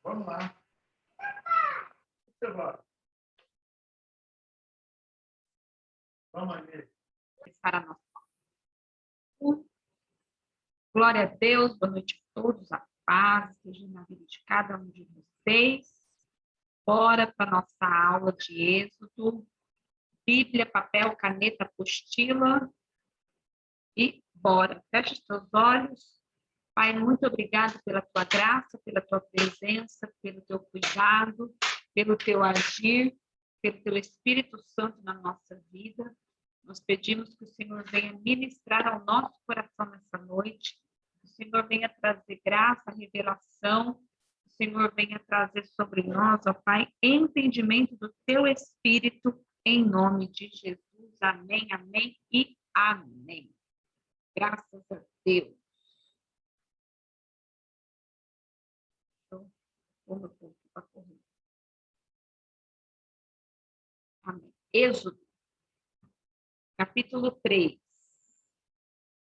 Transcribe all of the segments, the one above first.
Vamos lá. Vamos ali. Para nós. Glória a Deus, boa noite a todos, a paz seja na vida de cada um de vocês. Bora para a nossa aula de Êxodo, Bíblia, papel, caneta, apostila e bora. Feche os teus olhos. Pai, muito obrigado pela tua graça, pela tua presença, pelo teu cuidado, pelo teu agir, pelo teu Espírito Santo na nossa vida. Nós pedimos que o Senhor venha ministrar ao nosso coração nessa noite, que o Senhor venha trazer graça, revelação, que o Senhor venha trazer sobre nós, ó Pai, entendimento do teu Espírito, em nome de Jesus. Amém, amém e amém. Graças a Deus. Amém. Êxodo, capítulo 3.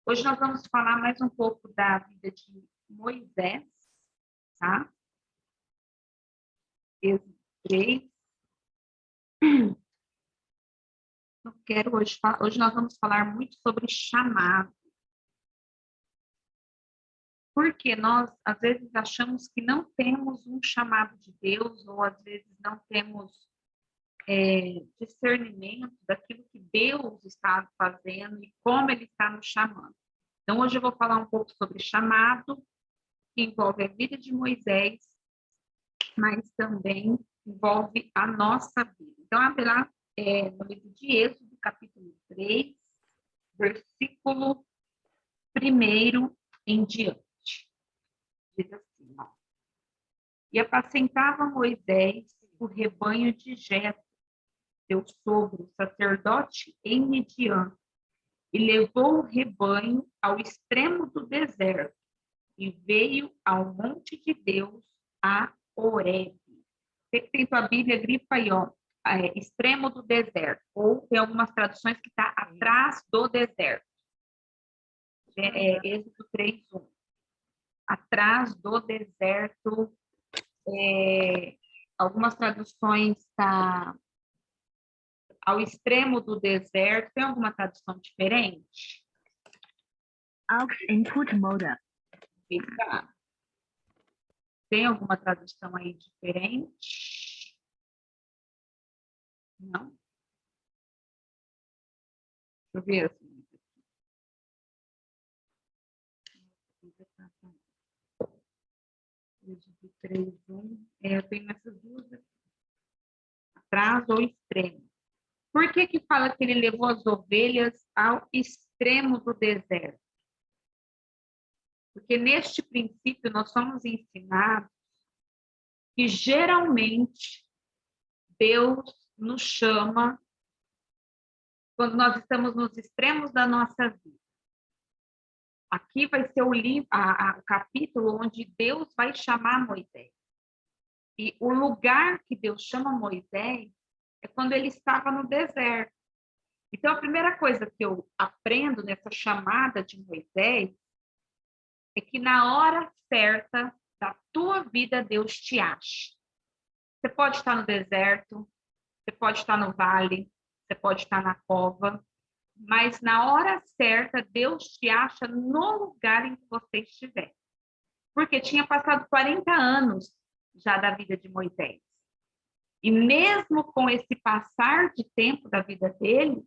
Hoje nós vamos falar mais um pouco da vida de Moisés, tá? Êxodo 3. Eu quero hoje nós vamos falar muito sobre chamado. Porque nós, às vezes, achamos que não temos um chamado de Deus, ou às vezes não temos discernimento daquilo que Deus está fazendo e como Ele está nos chamando. Então, hoje eu vou falar um pouco sobre chamado, que envolve a vida de Moisés, mas também envolve a nossa vida. Então, abre lá no livro de Êxodo, capítulo 3, versículo 1 em diante. Diz assim, ó. E apacentava Moisés o rebanho de Jetro, seu sogro, sacerdote em Midian, e levou o rebanho ao extremo do deserto, e veio ao monte de Deus, a Horebe. Você que tem tua Bíblia, grifa aí, ó, extremo do deserto, ou tem algumas traduções que está atrás do deserto. Êxodo 3:1. Atrás do deserto, algumas traduções está ao extremo do deserto. Tem alguma tradução diferente? Aux input mode. Eita. Tem alguma tradução aí diferente? Não? Deixa eu ver assim. Êxodo 3:1. Eu tenho essas duas aqui. Atrás ou extremo. Por que fala que ele levou as ovelhas ao extremo do deserto? Porque neste princípio nós somos ensinados que geralmente Deus nos chama quando nós estamos nos extremos da nossa vida. Aqui vai ser o livro, o capítulo onde Deus vai chamar Moisés. E o lugar que Deus chama Moisés é quando ele estava no deserto. Então, a primeira coisa que eu aprendo nessa chamada de Moisés é que na hora certa da tua vida, Deus te acha. Você pode estar no deserto, você pode estar no vale, você pode estar na cova, mas na hora certa, Deus te acha no lugar em que você estiver. Porque tinha passado 40 anos já da vida de Moisés. E mesmo com esse passar de tempo da vida dele,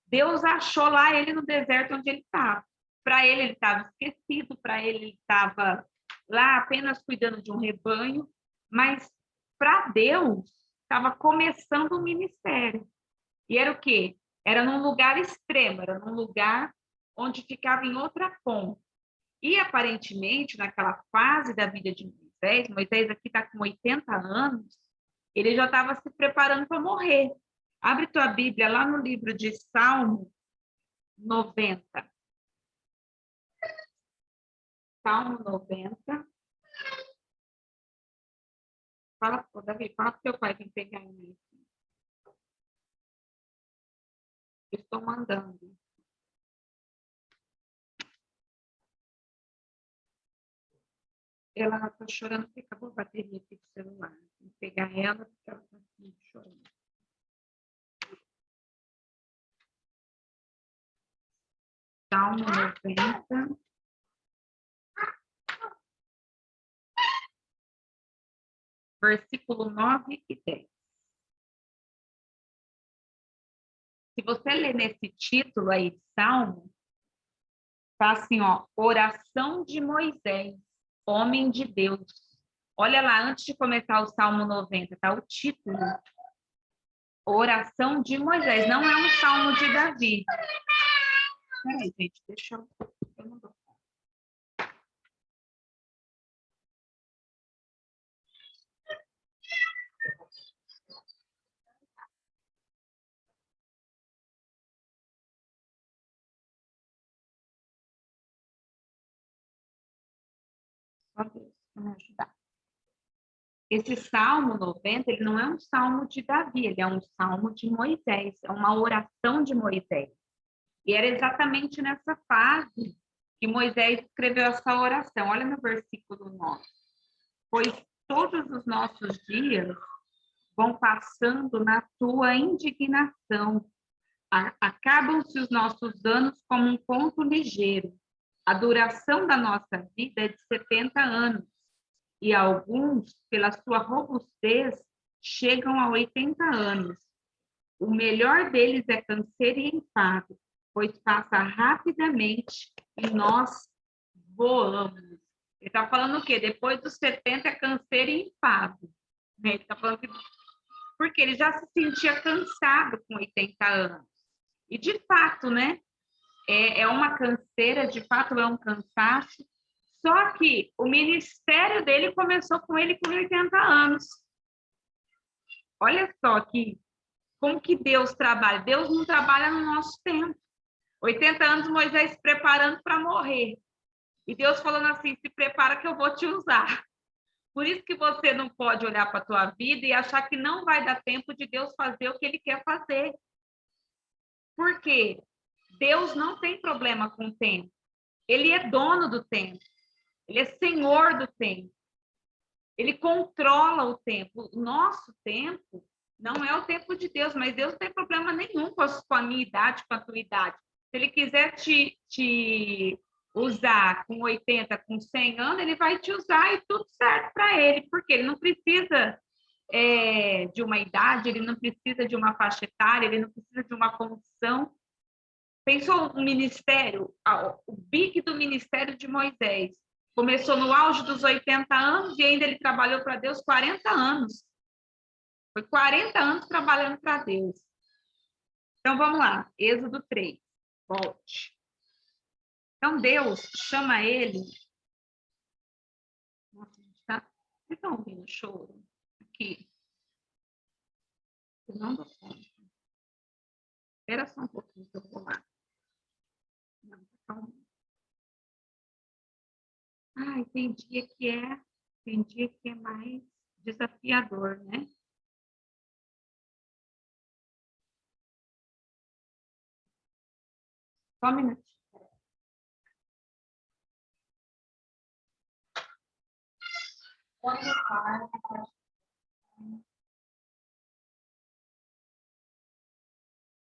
Deus achou lá ele no deserto onde ele estava. Para ele estava esquecido, para ele estava lá apenas cuidando de um rebanho, mas para Deus estava começando o ministério. E era o quê? Era num lugar extremo, era num lugar onde ficava em outra ponta. E aparentemente, naquela fase da vida de Moisés aqui está com 80 anos, ele já estava se preparando para morrer. Abre tua Bíblia lá no livro de Salmo 90. Salmo 90. Fala, Davi, fala para o teu pai vir pegar isso. Estou mandando. Ela está chorando porque acabou a bateria aqui do celular. Vou pegar ela porque ela está aqui chorando. Salmo 90. Versículo 9 e 10. Se você ler nesse título aí de Salmo, tá assim, ó, oração de Moisés, homem de Deus. Olha lá, antes de começar o Salmo 90, tá o título. Oração de Moisés, não é um Salmo de Davi. Peraí, gente, deixa eu não dou. Só Deus para me ajudar. Esse Salmo 90, ele não é um Salmo de Davi, ele é um Salmo de Moisés, é uma oração de Moisés. E era exatamente nessa fase que Moisés escreveu essa oração. Olha no versículo 9. Pois todos os nossos dias vão passando na tua indignação. Acabam-se os nossos anos como um ponto ligeiro. A duração da nossa vida é de 70 anos. E alguns, pela sua robustez, chegam a 80 anos. O melhor deles é canseiro e enfado, pois passa rapidamente e nós voamos. Ele está falando o quê? Depois dos 70 é canseiro e enfado. Ele está falando que... porque ele já se sentia cansado com 80 anos. E de fato, né? É uma canseira, de fato é um cansaço. Só que o ministério dele começou com ele com 80 anos. Olha só que como que Deus trabalha. Deus não trabalha no nosso tempo. 80 anos Moisés se preparando para morrer. E Deus falando assim, se prepara que eu vou te usar. Por isso que você não pode olhar para a tua vida e achar que não vai dar tempo de Deus fazer o que ele quer fazer. Por quê? Deus não tem problema com o tempo. Ele é dono do tempo. Ele é senhor do tempo. Ele controla o tempo. O nosso tempo não é o tempo de Deus, mas Deus não tem problema nenhum com a minha idade, com a tua idade. Se ele quiser te usar com 80, com 100 anos, ele vai te usar e tudo certo para ele, porque ele não precisa de uma idade, ele não precisa de uma faixa etária, ele não precisa de uma condição. Pensou o ministério, o big do ministério de Moisés. Começou no auge dos 80 anos e ainda ele trabalhou para Deus 40 anos. Foi 40 anos trabalhando para Deus. Então, vamos lá. Êxodo 3. Volte. Então, Deus chama ele... Nossa, tá? Vocês estão ouvindo o choro? Aqui. Eu não dou conta. Espera só um pouquinho que eu vou lá. Não, calma. Tem dia que é mais desafiador, né? Só um minutinho.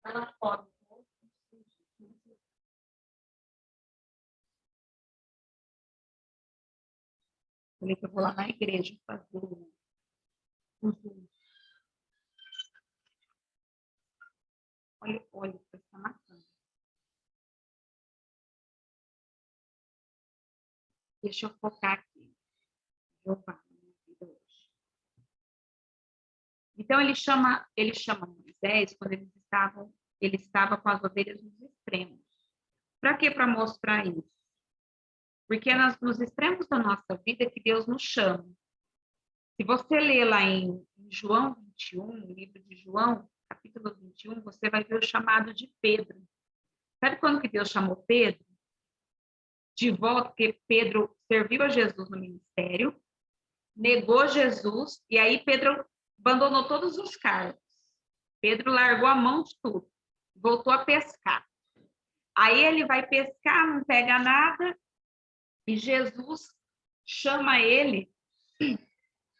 Ela pode. Falei que eu vou lá na igreja fazer olha, você está matando. Deixa eu focar aqui. Jeová, minha vida hoje. Então, ele chama Moisés quando ele estava com as ovelhas nos extremos. Para quê? Para mostrar isso. Porque é nos extremos da nossa vida que Deus nos chama. Se você ler lá em João 21, no livro de João, capítulo 21, você vai ver o chamado de Pedro. Sabe quando que Deus chamou Pedro? De volta, porque Pedro serviu a Jesus no ministério, negou Jesus, e aí Pedro abandonou todos os cargos. Pedro largou a mão de tudo, voltou a pescar. Aí ele vai pescar, não pega nada, e Jesus chama ele,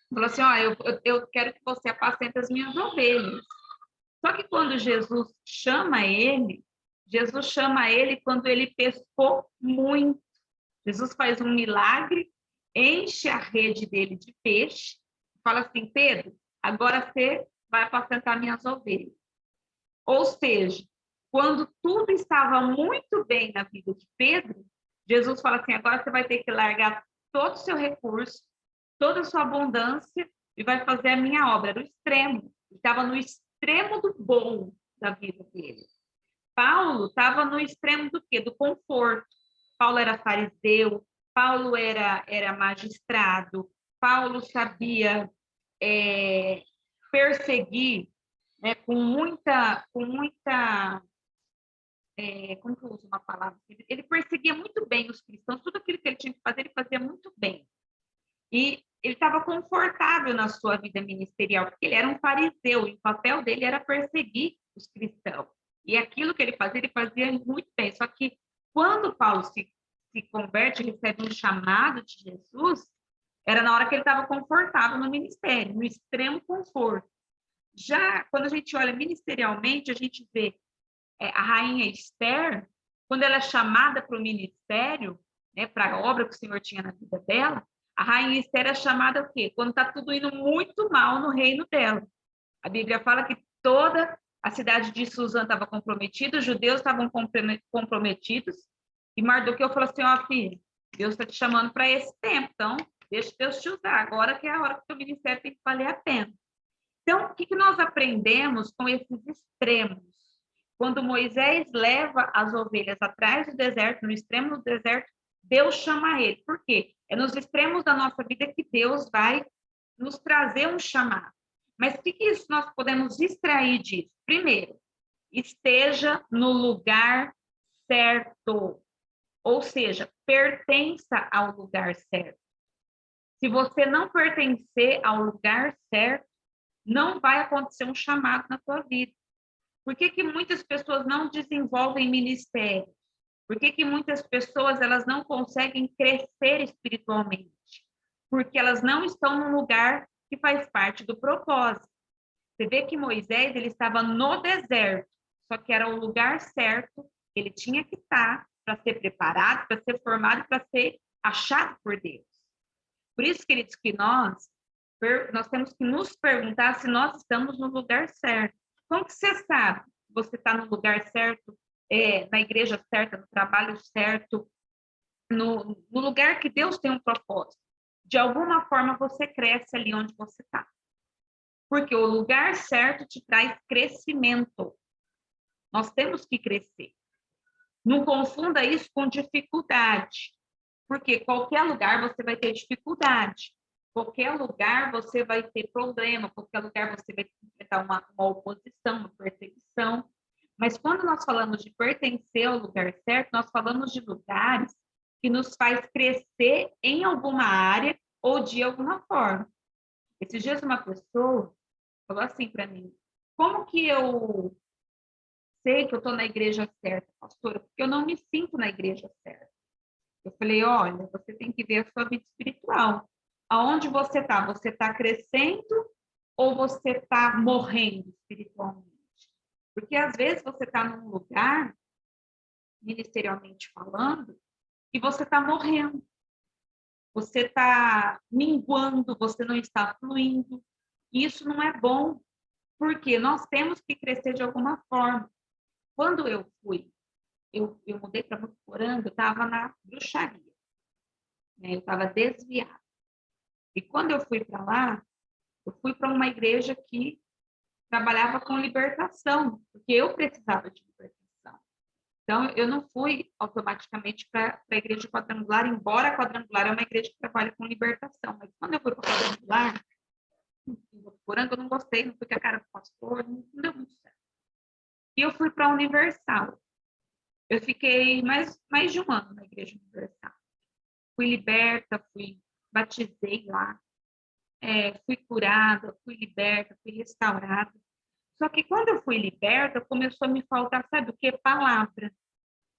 falou assim, ó, eu quero que você apacente as minhas ovelhas. Só que quando Jesus chama ele quando ele pescou muito. Jesus faz um milagre, enche a rede dele de peixe, fala assim, Pedro, agora você vai apacentar minhas ovelhas. Ou seja, quando tudo estava muito bem na vida de Pedro, Jesus fala assim, agora você vai ter que largar todo o seu recurso, toda a sua abundância e vai fazer a minha obra. Era o extremo. Ele estava no extremo do bom da vida dele. Paulo estava no extremo do quê? Do conforto. Paulo era fariseu, Paulo era magistrado, Paulo sabia perseguir, né, com muita como que eu uso uma palavra? Ele perseguia muito bem os cristãos, tudo aquilo que ele tinha que fazer, ele fazia muito bem. E ele estava confortável na sua vida ministerial, porque ele era um fariseu, e o papel dele era perseguir os cristãos. E aquilo que ele fazia muito bem. Só que quando Paulo se converte, recebe um chamado de Jesus, era na hora que ele estava confortável no ministério, no extremo conforto. Já quando a gente olha ministerialmente, a gente vê a rainha Esther, quando ela é chamada para o ministério, né, para a obra que o Senhor tinha na vida dela, a rainha Esther é chamada o quê? Quando está tudo indo muito mal no reino dela. A Bíblia fala que toda a cidade de Suzã estava comprometida, os judeus estavam comprometidos, e Mardoqueu falou assim, ó, filho, Deus está te chamando para esse tempo, então deixa Deus te usar, agora que é a hora que o teu ministério tem que valer a pena. Então, o que nós aprendemos com esses extremos? Quando Moisés leva as ovelhas atrás do deserto, no extremo do deserto, Deus chama ele. Por quê? É nos extremos da nossa vida que Deus vai nos trazer um chamado. Mas o que isso nós podemos extrair disso? Primeiro, esteja no lugar certo. Ou seja, pertença ao lugar certo. Se você não pertencer ao lugar certo, não vai acontecer um chamado na sua vida. Por que muitas pessoas não desenvolvem ministério? Por que muitas pessoas elas não conseguem crescer espiritualmente? Porque elas não estão num lugar que faz parte do propósito. Você vê que Moisés ele estava no deserto, só que era o lugar certo que ele tinha que estar para ser preparado, para ser formado, para ser achado por Deus. Por isso, queridos, que nós temos que nos perguntar se nós estamos no lugar certo. Como que você sabe que você está no lugar certo, na igreja certa, no trabalho certo, no lugar que Deus tem um propósito? De alguma forma você cresce ali onde você está. Porque o lugar certo te traz crescimento. Nós temos que crescer. Não confunda isso com dificuldade. Porque qualquer lugar você vai ter dificuldade. Qualquer lugar você vai ter problema. Qualquer lugar você vai enfrentar uma oposição, uma perseguição. Mas quando nós falamos de pertencer ao lugar certo, nós falamos de lugares que nos faz crescer em alguma área ou de alguma forma. Esses dias uma pessoa falou assim para mim, como que eu sei que eu estou na igreja certa, pastora? Porque eu não me sinto na igreja certa. Eu falei, olha, você tem que ver a sua vida espiritual. Aonde você está? Você está crescendo ou você está morrendo espiritualmente? Porque às vezes você está num lugar, ministerialmente falando, e você está morrendo. Você está minguando, você não está fluindo. Isso não é bom, porque nós temos que crescer de alguma forma. Quando eu mudei para Mutuporanga, eu estava na bruxaria, né? Eu estava desviada. E quando eu fui para lá, eu fui para uma igreja que trabalhava com libertação, porque eu precisava de libertação. Então, eu não fui automaticamente para a igreja quadrangular, embora a quadrangular é uma igreja que trabalha com libertação. Mas quando eu fui para a quadrangular, eu não gostei, não fui com a cara do pastor, não deu muito certo. E eu fui para a Universal. Eu fiquei mais de um ano na Igreja Universal. Fui liberta, batizei lá, fui curada, fui liberta, fui restaurada. Só que quando eu fui liberta, começou a me faltar, sabe o quê? Palavra.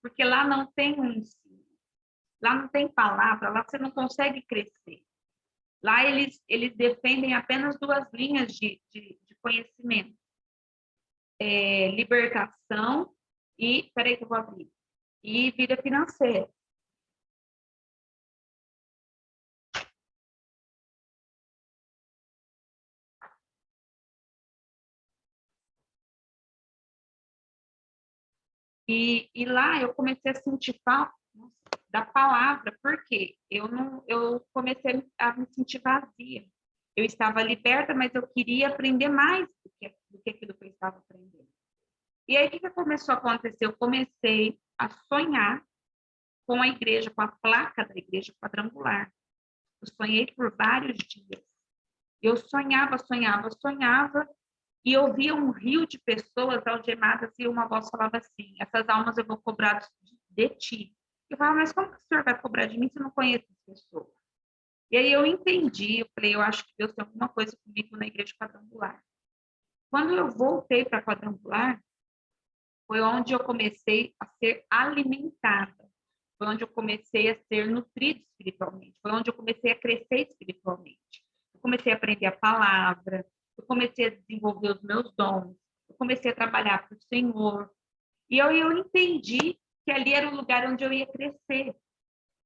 Porque lá não tem um ensino. Lá não tem palavra, lá você não consegue crescer. Lá eles defendem apenas duas linhas de conhecimento. Libertação e... Peraí que eu vou abrir. E vida financeira. E lá eu comecei a sentir falta da palavra, porque eu comecei a me sentir vazia. Eu estava liberta, mas eu queria aprender mais do que aquilo que eu estava aprendendo. E aí, o que começou a acontecer? Eu comecei a sonhar com a igreja, com a placa da igreja quadrangular. Eu sonhei por vários dias. Eu sonhava, e eu via um rio de pessoas algemadas e uma voz falava assim, essas almas eu vou cobrar de ti. Eu falava, mas como que o senhor vai cobrar de mim se eu não conheço as pessoas? E aí eu entendi, eu falei, eu acho que Deus tem alguma coisa comigo na igreja quadrangular. Quando eu voltei para a quadrangular, foi onde eu comecei a ser alimentada. Foi onde eu comecei a ser nutrida espiritualmente. Foi onde eu comecei a crescer espiritualmente. Eu comecei a aprender a palavra, eu comecei a desenvolver os meus dons, eu comecei a trabalhar para o Senhor. E eu entendi que ali era o lugar onde eu ia crescer.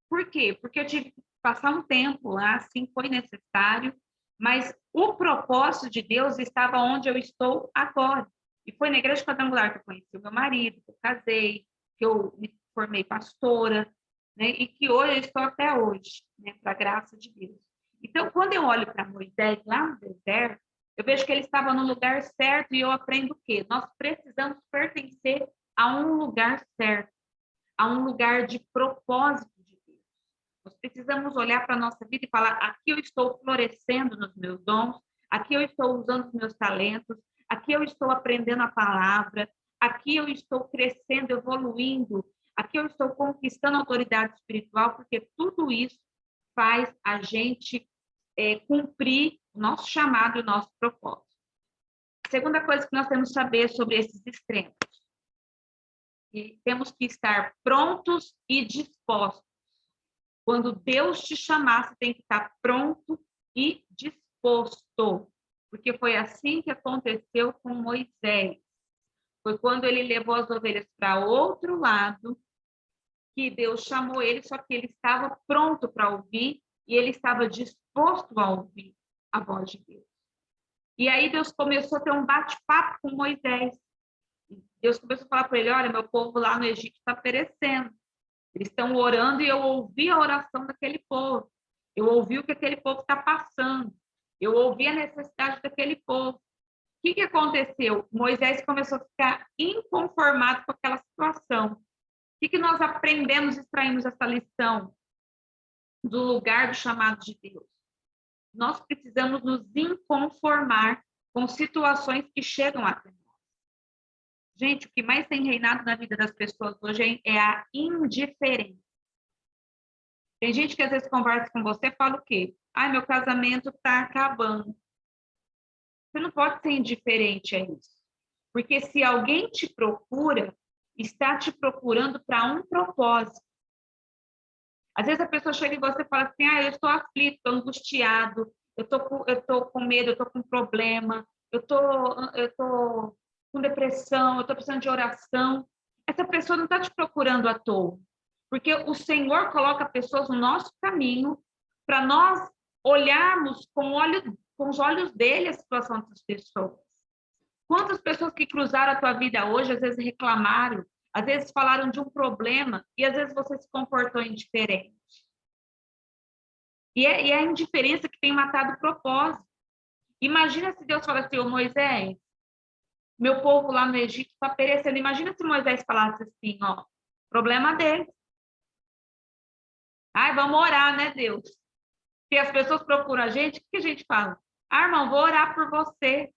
Por quê? Porque eu tive que passar um tempo lá, assim, foi necessário, mas o propósito de Deus estava onde eu estou agora. E foi na igreja quadrangular que eu conheci o meu marido, que eu casei, que eu me formei pastora, né? E que hoje eu estou até hoje, né? Para a graça de Deus. Então, quando eu olho para Moisés lá no deserto, eu vejo que ele estava no lugar certo e eu aprendo o quê? Nós precisamos pertencer a um lugar certo, a um lugar de propósito de Deus. Nós precisamos olhar para a nossa vida e falar, aqui eu estou florescendo nos meus dons, aqui eu estou usando os meus talentos, aqui eu estou aprendendo a palavra, aqui eu estou crescendo, evoluindo, aqui eu estou conquistando autoridade espiritual, porque tudo isso faz a gente cumprir o nosso chamado e o nosso propósito. A segunda coisa que nós temos que saber sobre esses extremos. E temos que estar prontos e dispostos. Quando Deus te chamar, você tem que estar pronto e disposto. Porque foi assim que aconteceu com Moisés. Foi quando ele levou as ovelhas para outro lado, que Deus chamou ele, só que ele estava pronto para ouvir e ele estava disposto a ouvir a voz de Deus. E aí Deus começou a ter um bate-papo com Moisés. Deus começou a falar para ele, olha, meu povo lá no Egito está perecendo. Eles estão orando e eu ouvi a oração daquele povo. Eu ouvi o que aquele povo está passando. Eu ouvi a necessidade daquele povo. O que aconteceu? Moisés começou a ficar inconformado com aquela situação. O que nós aprendemos, extraímos essa lição do lugar do chamado de Deus? Nós precisamos nos inconformar com situações que chegam até nós. Gente, o que mais tem reinado na vida das pessoas hoje é a indiferença. Tem gente que às vezes conversa com você e fala o quê? Ai, meu casamento está acabando. Você não pode ser indiferente a isso. Porque se alguém te procura, está te procurando para um propósito. Às vezes a pessoa chega em você e fala assim, eu estou aflito, estou angustiado, eu estou com medo, eu estou com problema, eu estou com depressão, eu estou precisando de oração. Essa pessoa não está te procurando à toa. Porque o Senhor coloca pessoas no nosso caminho para nós olharmos com os olhos dele a situação dessas pessoas. Quantas pessoas que cruzaram a tua vida hoje, às vezes reclamaram, às vezes falaram de um problema e às vezes você se comportou indiferente. E é a indiferença que tem matado o propósito. Imagina se Deus falasse assim, Moisés, meu povo lá no Egito está perecendo. Imagina se Moisés falasse assim, problema dele. Vamos orar, né, Deus? Se as pessoas procuram a gente, o que a gente fala? Irmão, vou orar por você.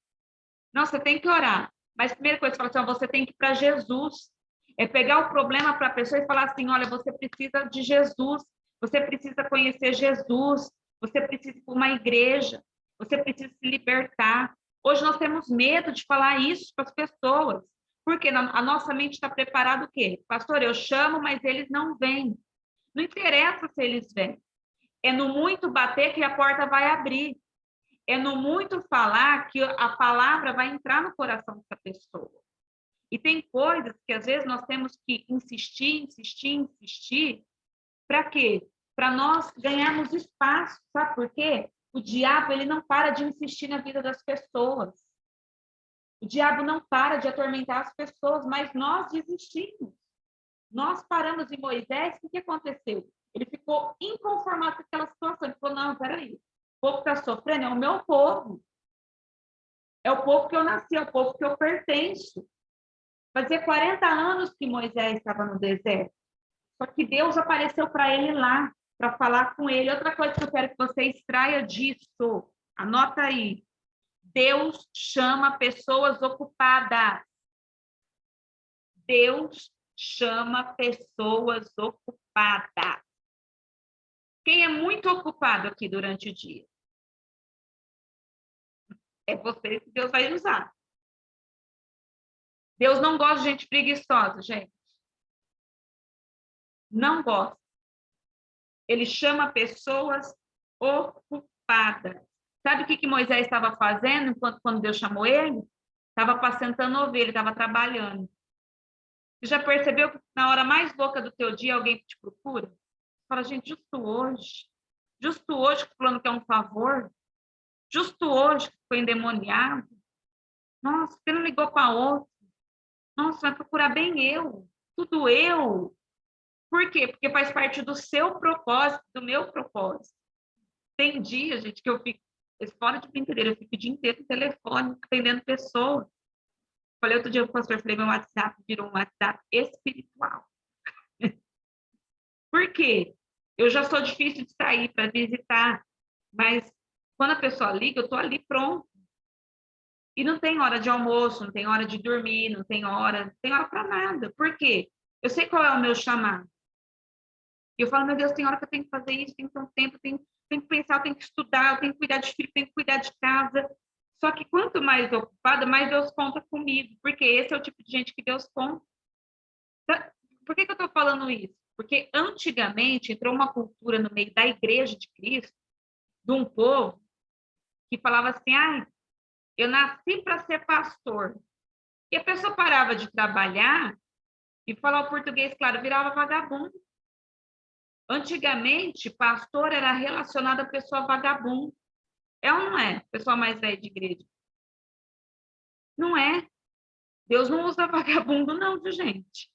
Não, você tem que orar. Mas a primeira coisa que você fala assim, você tem que ir para Jesus. É pegar o problema para a pessoa e falar assim, olha, você precisa de Jesus. Você precisa conhecer Jesus. Você precisa ir para uma igreja. Você precisa se libertar. Hoje nós temos medo de falar isso para as pessoas. Porque a nossa mente está preparada o quê? Pastor, eu chamo, mas eles não vêm. Não interessa se eles vêm. É no muito bater que a porta vai abrir. É no muito falar que a palavra vai entrar no coração dessa pessoa. E tem coisas que às vezes nós temos que insistir. Para quê? Para nós ganharmos espaço. Sabe por quê? O diabo, ele não para de insistir na vida das pessoas. O diabo não para de atormentar as pessoas, mas nós desistimos. Nós paramos em Moisés, o que aconteceu? Ele ficou inconformado com aquela situação. Ele falou, não, peraí, o povo está sofrendo, é o meu povo. É o povo que eu nasci, é o povo que eu pertenço. Fazia 40 anos que Moisés estava no deserto. Só que Deus apareceu para ele lá, para falar com ele. Outra coisa que eu quero que você extraia disso, anota aí. Deus chama pessoas ocupadas. Deus chama pessoas ocupadas. Quem é muito ocupado aqui durante o dia? É você que Deus vai usar. Deus não gosta de gente preguiçosa, gente. Não gosta. Ele chama pessoas ocupadas. Sabe o que Moisés estava fazendo quando Deus chamou ele? Estava apacentando ovelha, estava trabalhando. Você já percebeu que na hora mais louca do teu dia alguém te procura? Fala, gente, justo hoje que o fulano quer um favor, justo hoje que foi endemoniado. Nossa, você não ligou para outro. Nossa, vai procurar bem eu, tudo eu. Por quê? Porque faz parte do seu propósito, do meu propósito. Tem dia, gente, que eu fico, fora de brincadeira, eu fico o dia inteiro no telefone, atendendo pessoas. Falei outro dia para o pastor, falei, meu WhatsApp virou um WhatsApp espiritual. Por quê? Eu já sou difícil de sair para visitar, mas quando a pessoa liga, eu estou ali pronto. E não tem hora de almoço, não tem hora de dormir, não tem hora para nada. Por quê? Eu sei qual é o meu chamado. E eu falo, meu Deus, tem hora que eu tenho que fazer isso, tem que ter um tempo, tenho que pensar, eu tenho que estudar, eu tenho que cuidar de filho, tenho que cuidar de casa. Só que quanto mais ocupada, mais Deus conta comigo, porque esse é o tipo de gente que Deus conta. Por que eu estou falando isso? Porque antigamente entrou uma cultura no meio da igreja de Cristo, de um povo, que falava assim, eu nasci para ser pastor. E a pessoa parava de trabalhar e falar o português, claro, virava vagabundo. Antigamente, pastor era relacionado a pessoa vagabunda. É ou não é? Pessoa mais velha de igreja. Não é. Deus não usa vagabundo, não, viu, gente?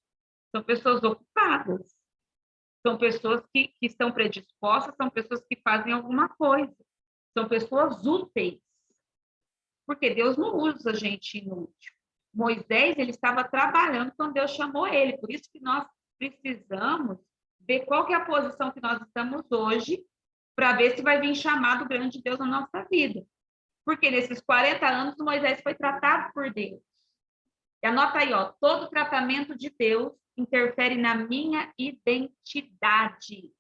São pessoas ocupadas. São pessoas que estão predispostas, são pessoas que fazem alguma coisa. São pessoas úteis. Porque Deus não usa gente inútil. Moisés, ele estava trabalhando quando Deus chamou ele. Por isso que nós precisamos ver qual que é a posição que nós estamos hoje, para ver se vai vir chamado grande de Deus na nossa vida. Porque nesses 40 anos, Moisés foi tratado por Deus. E anota aí, todo tratamento de Deus interfere na minha identidade.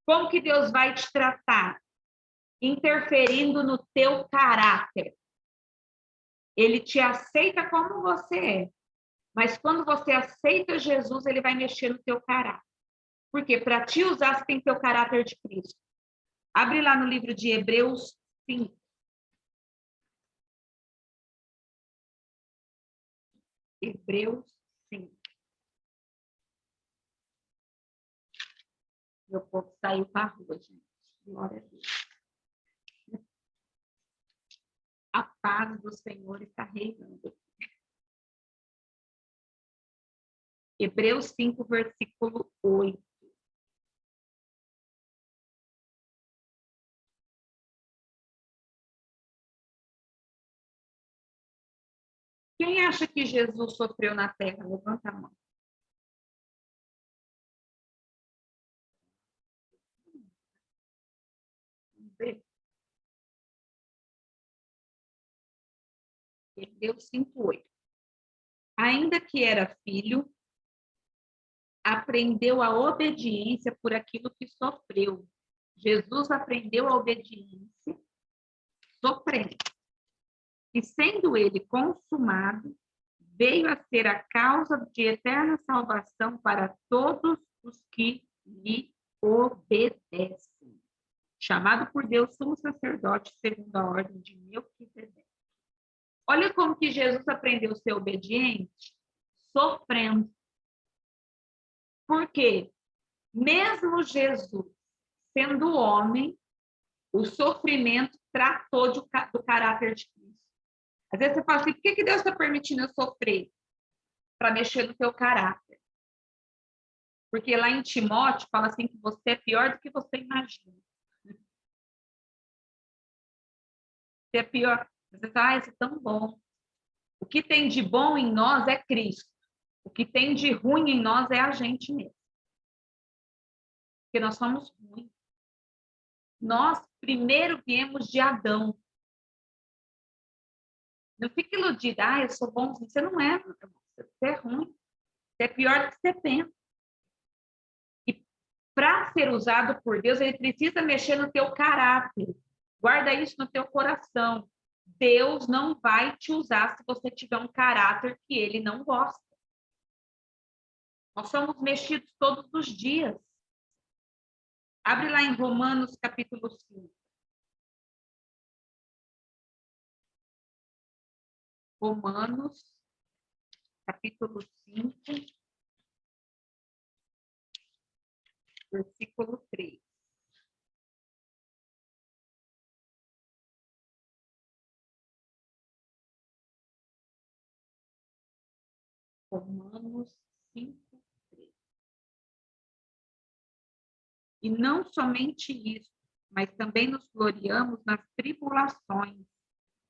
Como que Deus vai te tratar? Interferindo no teu caráter. Ele te aceita como você é. Mas quando você aceita Jesus, ele vai mexer no teu caráter. Por quê? Para te usar, você tem que ter o caráter de Cristo. Abre lá no livro de Hebreus 5. Hebreus 5. Meu povo saiu para a rua, gente. Glória a Deus. A paz do Senhor está reinando. Hebreus 5, versículo 8. Quem acha que Jesus sofreu na terra? Levanta a mão. Vamos ver. Hebreus 5, 8. Ainda que era filho, aprendeu a obediência por aquilo que sofreu. Jesus aprendeu a obediência sofrendo. E sendo ele consumado, veio a ser a causa de eterna salvação para todos os que lhe obedecem. Chamado por Deus sumo sacerdote segundo a ordem de Melquisedeque. Olha como que Jesus aprendeu a ser obediente, sofrendo. Por quê? Mesmo Jesus sendo homem, o sofrimento tratou do caráter de Cristo. Às vezes você fala assim, por que Deus está permitindo eu sofrer? Para mexer no teu caráter. Porque lá em Timóteo fala assim que você é pior do que você imagina. Você é pior. Você fala, isso é tão bom. O que tem de bom em nós é Cristo. O que tem de ruim em nós é a gente mesmo. Porque nós somos ruins. Nós primeiro viemos de Adão. Não fique iludida, eu sou bonzinho. Você não é, você é ruim. Você é pior do que você pensa. E para ser usado por Deus, ele precisa mexer no teu caráter. Guarda isso no teu coração. Deus não vai te usar se você tiver um caráter que ele não gosta. Nós somos mexidos todos os dias. Abre lá em Romanos, capítulo 5. Romanos, capítulo 5, versículo 3. Romanos 5, 3. E não somente isso, mas também nos gloriamos nas tribulações,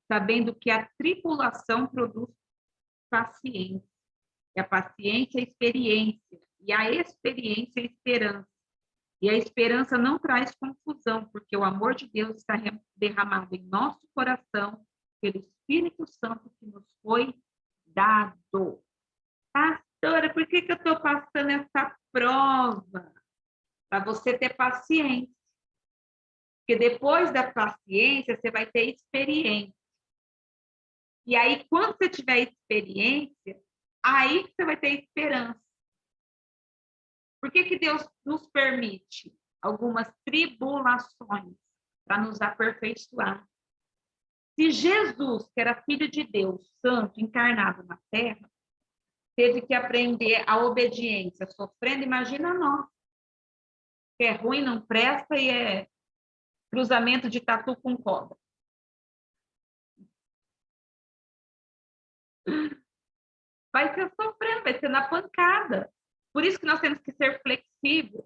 sabendo que a tribulação produz paciência, e a paciência é experiência, e a experiência é esperança. E a esperança não traz confusão, porque o amor de Deus está derramado em nosso coração pelo Espírito Santo que nos foi dado. Pastora, por que eu estou passando essa prova? Para você ter paciência. Porque depois da paciência, você vai ter experiência. E aí, quando você tiver experiência, aí que você vai ter esperança. Por que Deus nos permite algumas tribulações para nos aperfeiçoar? Se Jesus, que era filho de Deus, santo, encarnado na terra, teve que aprender a obediência sofrendo, imagina nós, que é ruim, não presta e é cruzamento de tatu com cobra. Vai ser sofrendo, vai ser na pancada. Por isso que nós temos que ser flexíveis.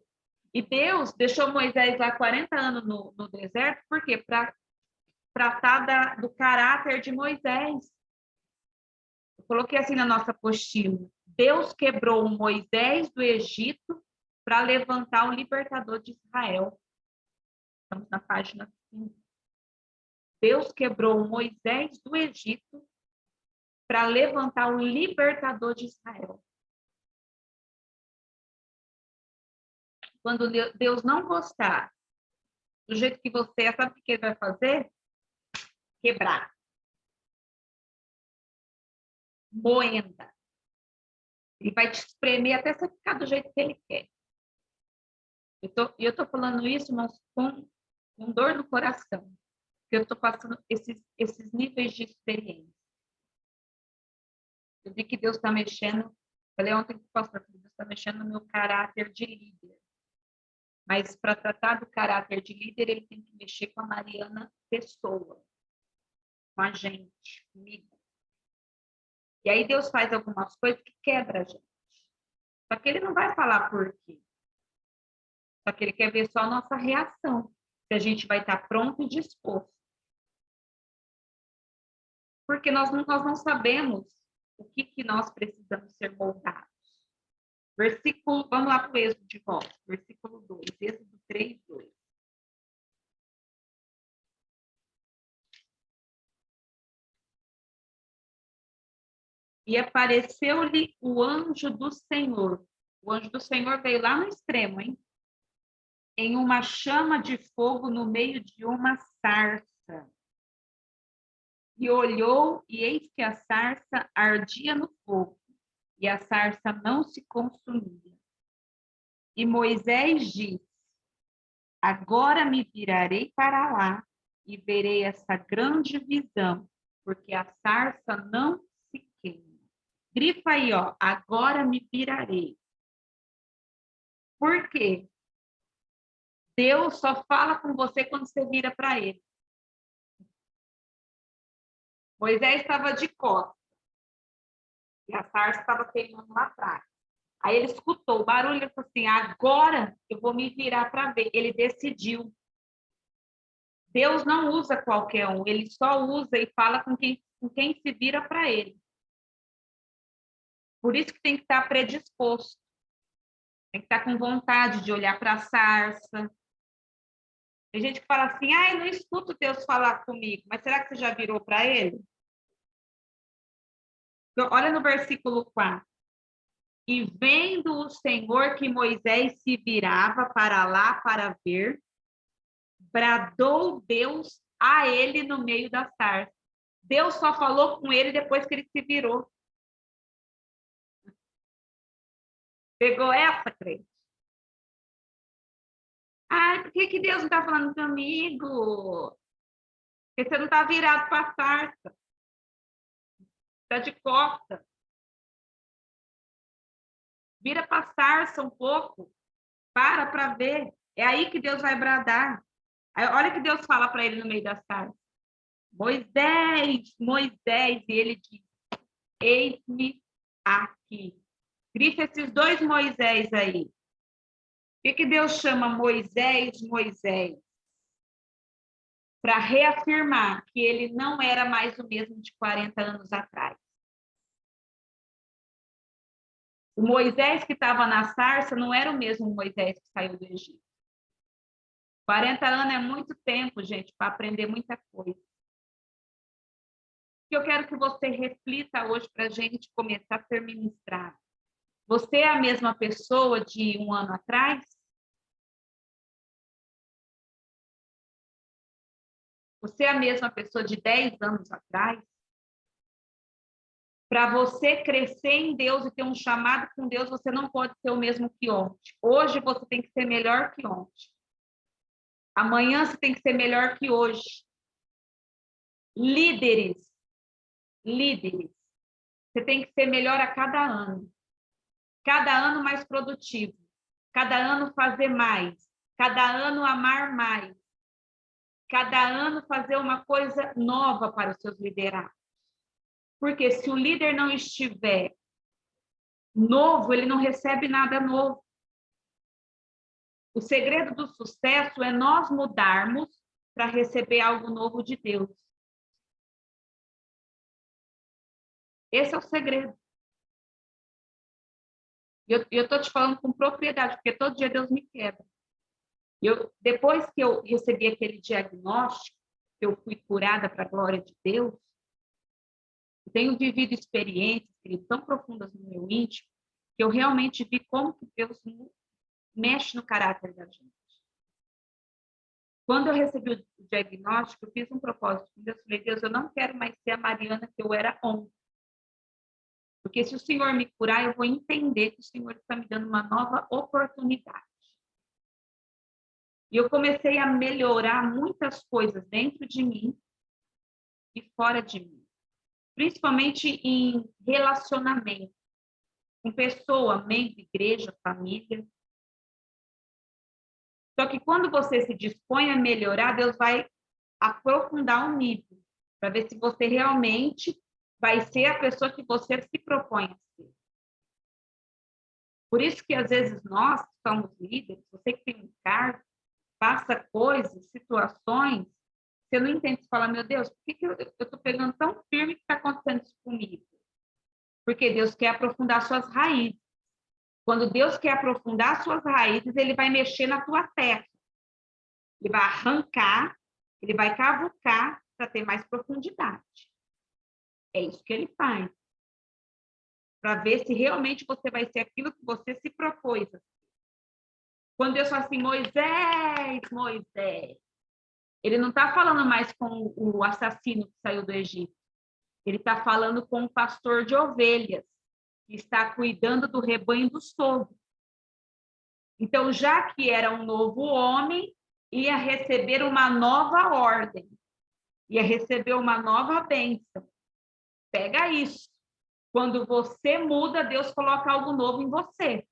E Deus deixou Moisés lá 40 anos no deserto, por quê? Para tratar do caráter de Moisés. Eu coloquei assim na nossa apostila. Deus quebrou Moisés do Egito para levantar o libertador de Israel. Estamos na página 5. Deus quebrou Moisés do Egito para levantar o libertador de Israel. Quando Deus não gostar do jeito que você é, sabe o que ele vai fazer? Quebrar. Moenda. Ele vai te espremer até você ficar do jeito que ele quer. Eu tô falando isso, mas com dor no coração. Porque eu estou passando esses níveis de experiência. Eu vi que Deus está mexendo. Falei ontem com o pastor, Deus está mexendo no meu caráter de líder. Mas para tratar do caráter de líder, ele tem que mexer com a Mariana pessoa. Com a gente, comigo. E aí Deus faz algumas coisas que quebra a gente. Só que ele não vai falar por quê. Só que ele quer ver só a nossa reação. Se a gente vai estar pronto e disposto. Porque nós não sabemos o que nós precisamos ser moldados. Versículo, vamos lá para o Êxodo de volta. Versículo 2, Êxodo 3, 2. E apareceu-lhe o anjo do Senhor. O anjo do Senhor veio lá no extremo, hein? Em uma chama de fogo no meio de uma sarça. E olhou, e eis que a sarça ardia no fogo, e a sarça não se consumia. E Moisés disse: Agora me virarei para lá e verei essa grande visão, porque a sarça não se queima. Grifa aí, ó, agora me virarei. Por quê? Deus só fala com você quando você vira para ele. Moisés estava de costas e a sarça estava queimando lá atrás. Aí ele escutou o barulho e falou assim, agora eu vou me virar para ver. Ele decidiu. Deus não usa qualquer um, ele só usa e fala com quem se vira para ele. Por isso que tem que estar predisposto. Tem que estar com vontade de olhar para a sarça. Tem gente que fala assim, eu não escuto Deus falar comigo. Mas será que você já virou para ele? Olha no versículo 4. E vendo o Senhor que Moisés se virava para lá para ver, bradou Deus a ele no meio da sarça. Deus só falou com ele depois que ele se virou. Pegou essa, crente? Por que Deus não está falando comigo? Porque você não está virado para a sarça. Está de costa. Vira para a sarça um pouco. Para ver. É aí que Deus vai bradar. Aí, olha que Deus fala para ele no meio da sarça. Moisés, Moisés. E ele diz, eis-me aqui. Grifa esses dois Moisés aí. Por que Deus chama Moisés, Moisés? Para reafirmar que ele não era mais o mesmo de 40 anos atrás. O Moisés que estava na sarça não era o mesmo Moisés que saiu do Egito. 40 anos é muito tempo, gente, para aprender muita coisa. O que eu quero que você reflita hoje para a gente começar a ser ministrado. Você é a mesma pessoa de um ano atrás? Você é a mesma pessoa de 10 anos atrás? Para você crescer em Deus e ter um chamado com Deus, você não pode ser o mesmo que ontem. Hoje você tem que ser melhor que ontem. Amanhã você tem que ser melhor que hoje. Líderes. Você tem que ser melhor a cada ano. Cada ano mais produtivo. Cada ano fazer mais. Cada ano amar mais. Cada ano fazer uma coisa nova para os seus liderados. Porque se o líder não estiver novo, ele não recebe nada novo. O segredo do sucesso é nós mudarmos para receber algo novo de Deus. Esse é o segredo. E eu estou te falando com propriedade, porque todo dia Deus me quebra. Depois que eu recebi aquele diagnóstico, que eu fui curada para a glória de Deus, eu tenho vivido experiências tão profundas no meu íntimo, que eu realmente vi como que Deus mexe no caráter da gente. Quando eu recebi o diagnóstico, eu fiz um propósito com Deus. Falei, Deus, eu não quero mais ser a Mariana que eu era ontem. Porque se o Senhor me curar, eu vou entender que o Senhor está me dando uma nova oportunidade. E eu comecei a melhorar muitas coisas dentro de mim e fora de mim. Principalmente em relacionamento. Com pessoa, membro, igreja, família. Só que quando você se dispõe a melhorar, Deus vai aprofundar o nível, para ver se você realmente vai ser a pessoa que você se propõe a ser. Por isso que, às vezes, nós que somos líderes, você que tem um cargo, passa coisas, situações, você não entende, você fala, meu Deus, por que eu estou pegando tão firme que está acontecendo isso comigo? Porque Deus quer aprofundar suas raízes. Quando Deus quer aprofundar suas raízes, Ele vai mexer na tua terra. Ele vai arrancar, Ele vai cavucar para ter mais profundidade. É isso que Ele faz. Para ver se realmente você vai ser aquilo que você se propôs. Quando Deus fala assim, Moisés, Moisés, Ele não está falando mais com o assassino que saiu do Egito. Ele está falando com o pastor de ovelhas, que está cuidando do rebanho do sogro. Então, já que era um novo homem, ia receber uma nova ordem, ia receber uma nova bênção. Pega isso. Quando você muda, Deus coloca algo novo em você.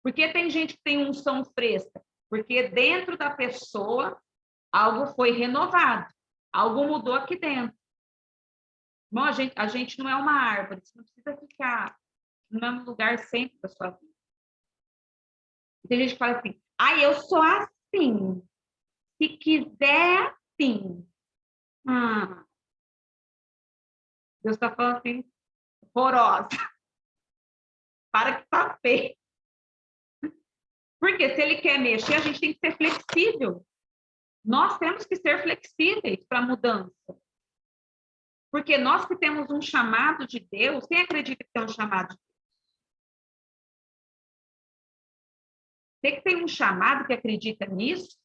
Porque tem gente que tem unção fresca? Porque dentro da pessoa, algo foi renovado. Algo mudou aqui dentro. Bom, a gente não é uma árvore. Você não precisa ficar no mesmo lugar sempre da sua vida. Tem gente que fala assim, eu sou assim. Se quiser, sim. Deus está falando assim, horrorosa. Para que tá feio. Porque se ele quer mexer, a gente tem que ser flexível. Nós temos que ser flexíveis para a mudança. Porque nós que temos um chamado de Deus, quem acredita que tem um chamado de Deus? Você que tem um chamado que acredita nisso,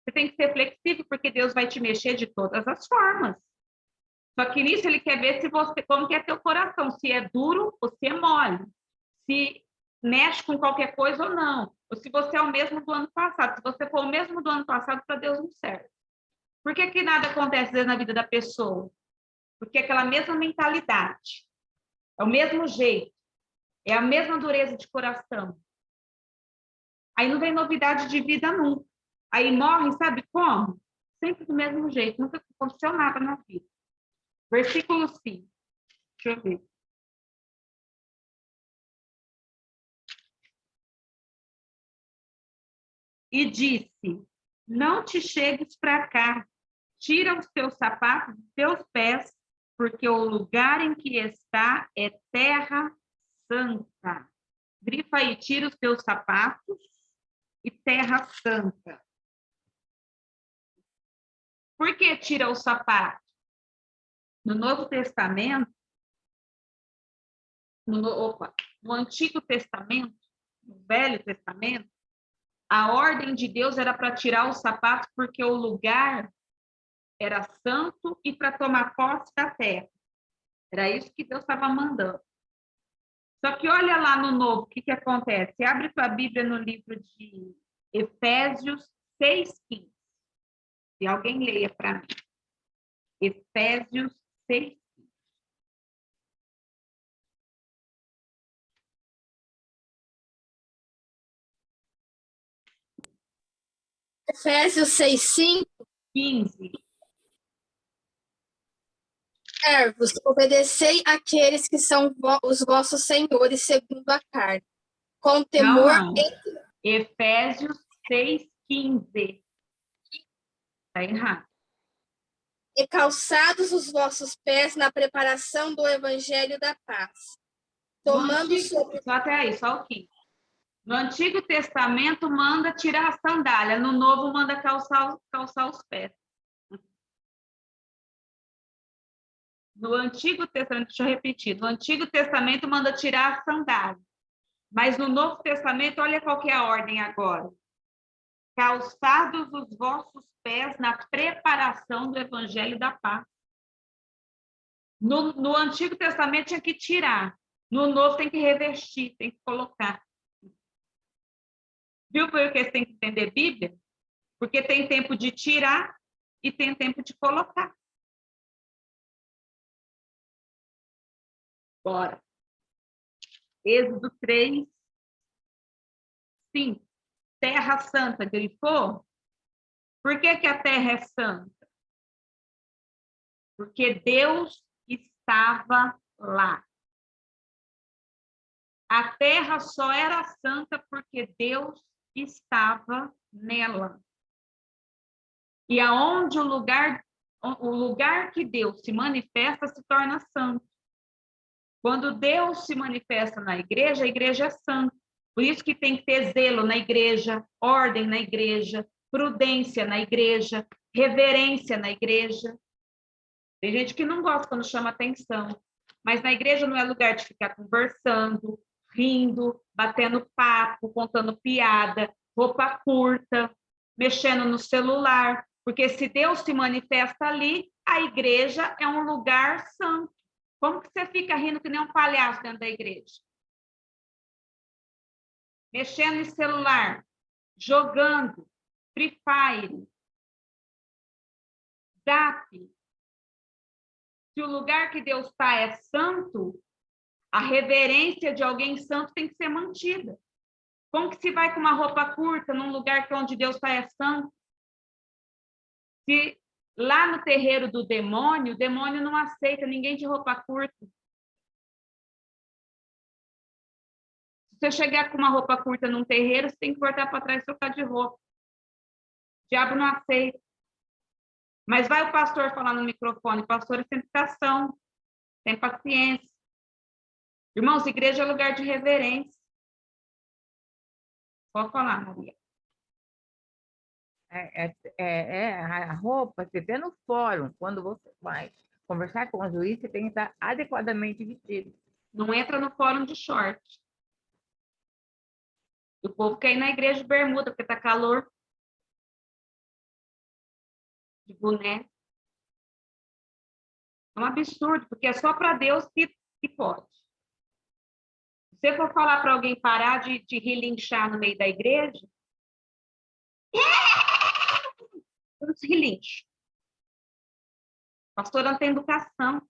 você tem que ser flexível, porque Deus vai te mexer de todas as formas. Só que nisso ele quer ver se você, como que é teu coração, se é duro ou se é mole, se mexe com qualquer coisa ou não, ou se você é o mesmo do ano passado. Se você for o mesmo do ano passado, para Deus não serve. Por que que nada acontece na vida da pessoa? Porque é aquela mesma mentalidade, é o mesmo jeito, é a mesma dureza de coração. Aí não vem novidade de vida nunca. Aí morre, sabe como? Sempre do mesmo jeito, nunca aconteceu nada na vida. Versículo 5. Deixa eu ver. E disse, não te chegues para cá, tira os teus sapatos dos teus pés, porque o lugar em que está é terra santa. Grifa aí, tira os teus sapatos e terra santa. Por que tira o sapato? No Novo Testamento, no Antigo Testamento, no Velho Testamento, a ordem de Deus era para tirar os sapatos porque o lugar era santo e para tomar posse da terra. Era isso que Deus estava mandando. Só que olha lá no Novo, o que acontece? Abre tua Bíblia no livro de Efésios 6:15. Se alguém leia para mim. Efésios 6:15. Efésios 6:5. 15. Servos, obedecei àqueles que são os vossos senhores segundo a carne, com temor Não. Efésios 6:15. Está errado. e calçados os vossos pés na preparação do evangelho da paz. Tomando sobre... Só até aí, só o 15. No Antigo Testamento manda tirar a sandália, no Novo manda calçar os pés. No Antigo Testamento, deixa eu repetir, no Antigo Testamento manda tirar a sandália, mas no Novo Testamento, olha qual que é a ordem agora. Calçados os vossos pés na preparação do evangelho da paz. No Antigo Testamento tinha que tirar, no Novo tem que revestir, tem que colocar. Viu por que você tem que entender Bíblia? Porque tem tempo de tirar e tem tempo de colocar. Bora. Êxodo 3, 5. Terra Santa, grifou? Por que a terra é santa? Porque Deus estava lá. A terra só era santa porque Deus estava nela. E aonde o lugar que Deus se manifesta se torna santo. Quando Deus se manifesta na igreja, a igreja é santa. Por isso que tem que ter zelo na igreja, ordem na igreja, prudência na igreja, reverência na igreja. Tem gente que não gosta quando chama atenção, mas na igreja não é lugar de ficar conversando, rindo, batendo papo, contando piada, roupa curta, mexendo no celular, porque se Deus se manifesta ali, a igreja é um lugar santo. Como que você fica rindo que nem um palhaço dentro da igreja? Mexendo em celular, jogando, Free Fire, Zap. Se o lugar que Deus está é santo, a reverência de alguém santo tem que ser mantida. Como que se vai com uma roupa curta num lugar que onde Deus está é santo? Se lá no terreiro do demônio, o demônio não aceita ninguém de roupa curta. Se você chegar com uma roupa curta num terreiro, você tem que voltar para trás e trocar de roupa. O diabo não aceita. Mas vai o pastor falar no microfone, pastor é sem educação, tem paciência. Irmãos, igreja é lugar de reverência. Pode falar, Maria. A roupa, você vê no fórum, quando você vai conversar com o juiz, você tem que estar adequadamente vestido. Não entra no fórum de short. O povo quer ir na igreja de bermuda, porque tá calor. De boné. É um absurdo, porque é só para Deus que pode. Se você for falar para alguém parar de relinchar no meio da igreja, eu se relincho. Pastor não tem educação.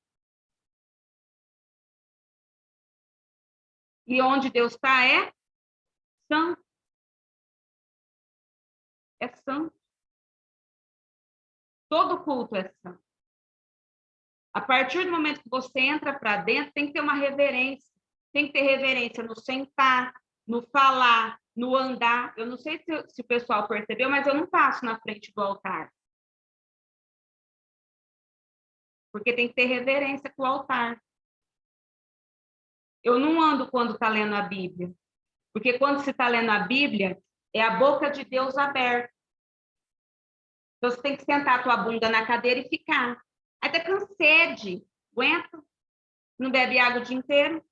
E onde Deus está é santo. É santo. Todo culto é santo. A partir do momento que você entra para dentro, tem que ter uma reverência. Tem que ter reverência no sentar, no falar, no andar. Eu não sei se o pessoal percebeu, mas eu não passo na frente do altar. Porque tem que ter reverência com o altar. Eu não ando quando está lendo a Bíblia. Porque quando se está lendo a Bíblia, é a boca de Deus aberta. Então, você tem que sentar a tua bunda na cadeira e ficar. Até com sede. Aguenta. Não bebe água o dia inteiro.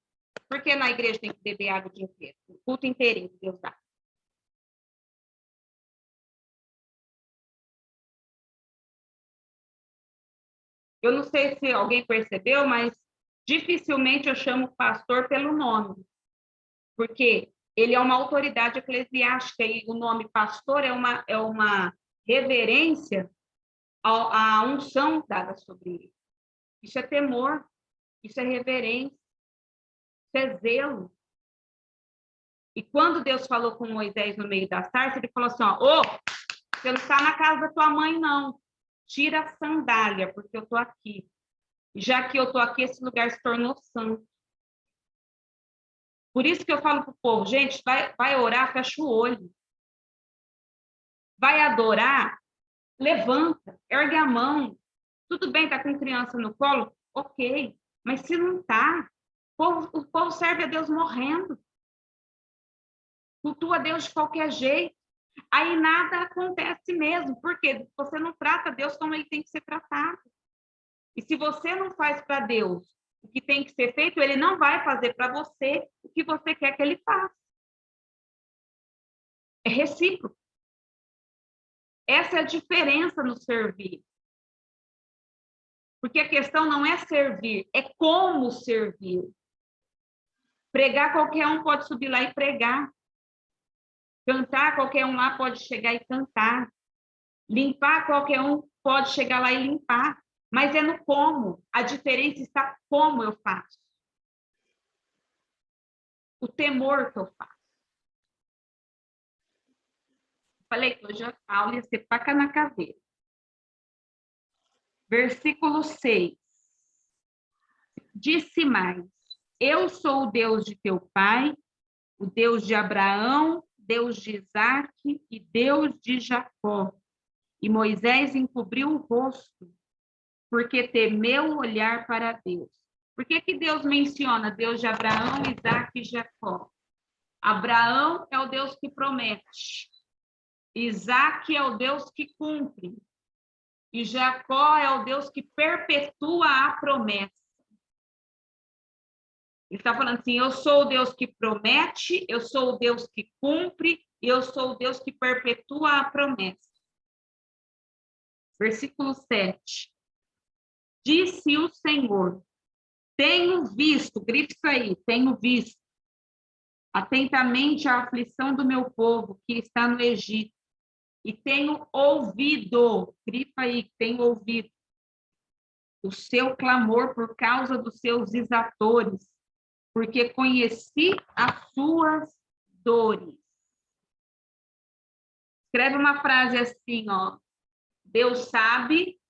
Por que na igreja tem que beber água o dia inteiro? O culto inteirinho que Deus dá. Eu não sei se alguém percebeu, mas dificilmente eu chamo o pastor pelo nome. Porque ele é uma autoridade eclesiástica e o nome pastor é uma reverência à unção dada sobre ele. Isso é temor, isso é reverência, isso é zelo. E quando Deus falou com Moisés no meio da sarça, ele falou assim, ó, você não está na casa da tua mãe, não. Tira a sandália, porque eu estou aqui. E já que eu estou aqui, esse lugar se tornou santo. Por isso que eu falo para o povo, gente, vai orar, fecha o olho. Vai adorar, levanta, ergue a mão. Tudo bem, tá com criança no colo? Ok. Mas se não tá, o povo serve a Deus morrendo. Cultua a Deus de qualquer jeito. Aí nada acontece mesmo. Por quê? Você não trata Deus como ele tem que ser tratado. E se você não faz para Deus o que tem que ser feito, ele não vai fazer para você o que você quer que ele faça. É recíproco. Essa é a diferença no servir. Porque a questão não é servir, é como servir. Pregar, qualquer um pode subir lá e pregar. Cantar, qualquer um lá pode chegar e cantar. Limpar, qualquer um pode chegar lá e limpar. Mas é no como. A diferença está como eu faço. O temor que eu faço. Falei que hoje a aula ia ser paca na caveira. Versículo 6. Disse mais, eu sou o Deus de teu pai, o Deus de Abraão, Deus de Isaque e Deus de Jacó. E Moisés encobriu o rosto, porque temeu olhar para Deus. Por que Deus menciona Deus de Abraão, Isaque e Jacó? Abraão é o Deus que promete. Isaque é o Deus que cumpre. E Jacó é o Deus que perpetua a promessa. Ele está falando assim, eu sou o Deus que promete, eu sou o Deus que cumpre, e eu sou o Deus que perpetua a promessa. Versículo 7. Disse o Senhor, tenho visto, grite isso aí, tenho visto, atentamente a aflição do meu povo que está no Egito, e tenho ouvido, grifa aí, tenho ouvido o seu clamor por causa dos seus exatores, porque conheci as suas dores. Escreve uma frase assim, ó. Deus sabe,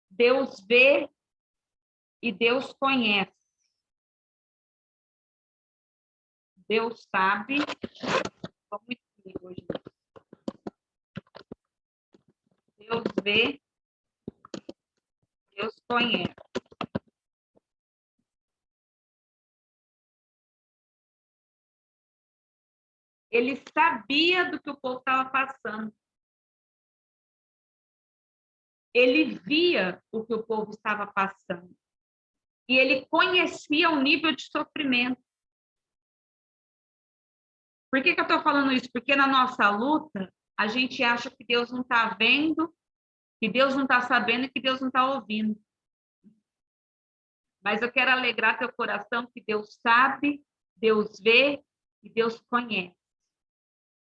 Deus vê e Deus conhece. Deus sabe. Vamos escrever hoje. Deus vê, Deus conhece. Ele sabia do que o povo estava passando. Ele via o que o povo estava passando. E ele conhecia o nível de sofrimento. Por que eu estou falando isso? Porque na nossa luta, a gente acha que Deus não está vendo, que Deus não está sabendo e que Deus não está ouvindo. Mas eu quero alegrar teu coração que Deus sabe, Deus vê e Deus conhece.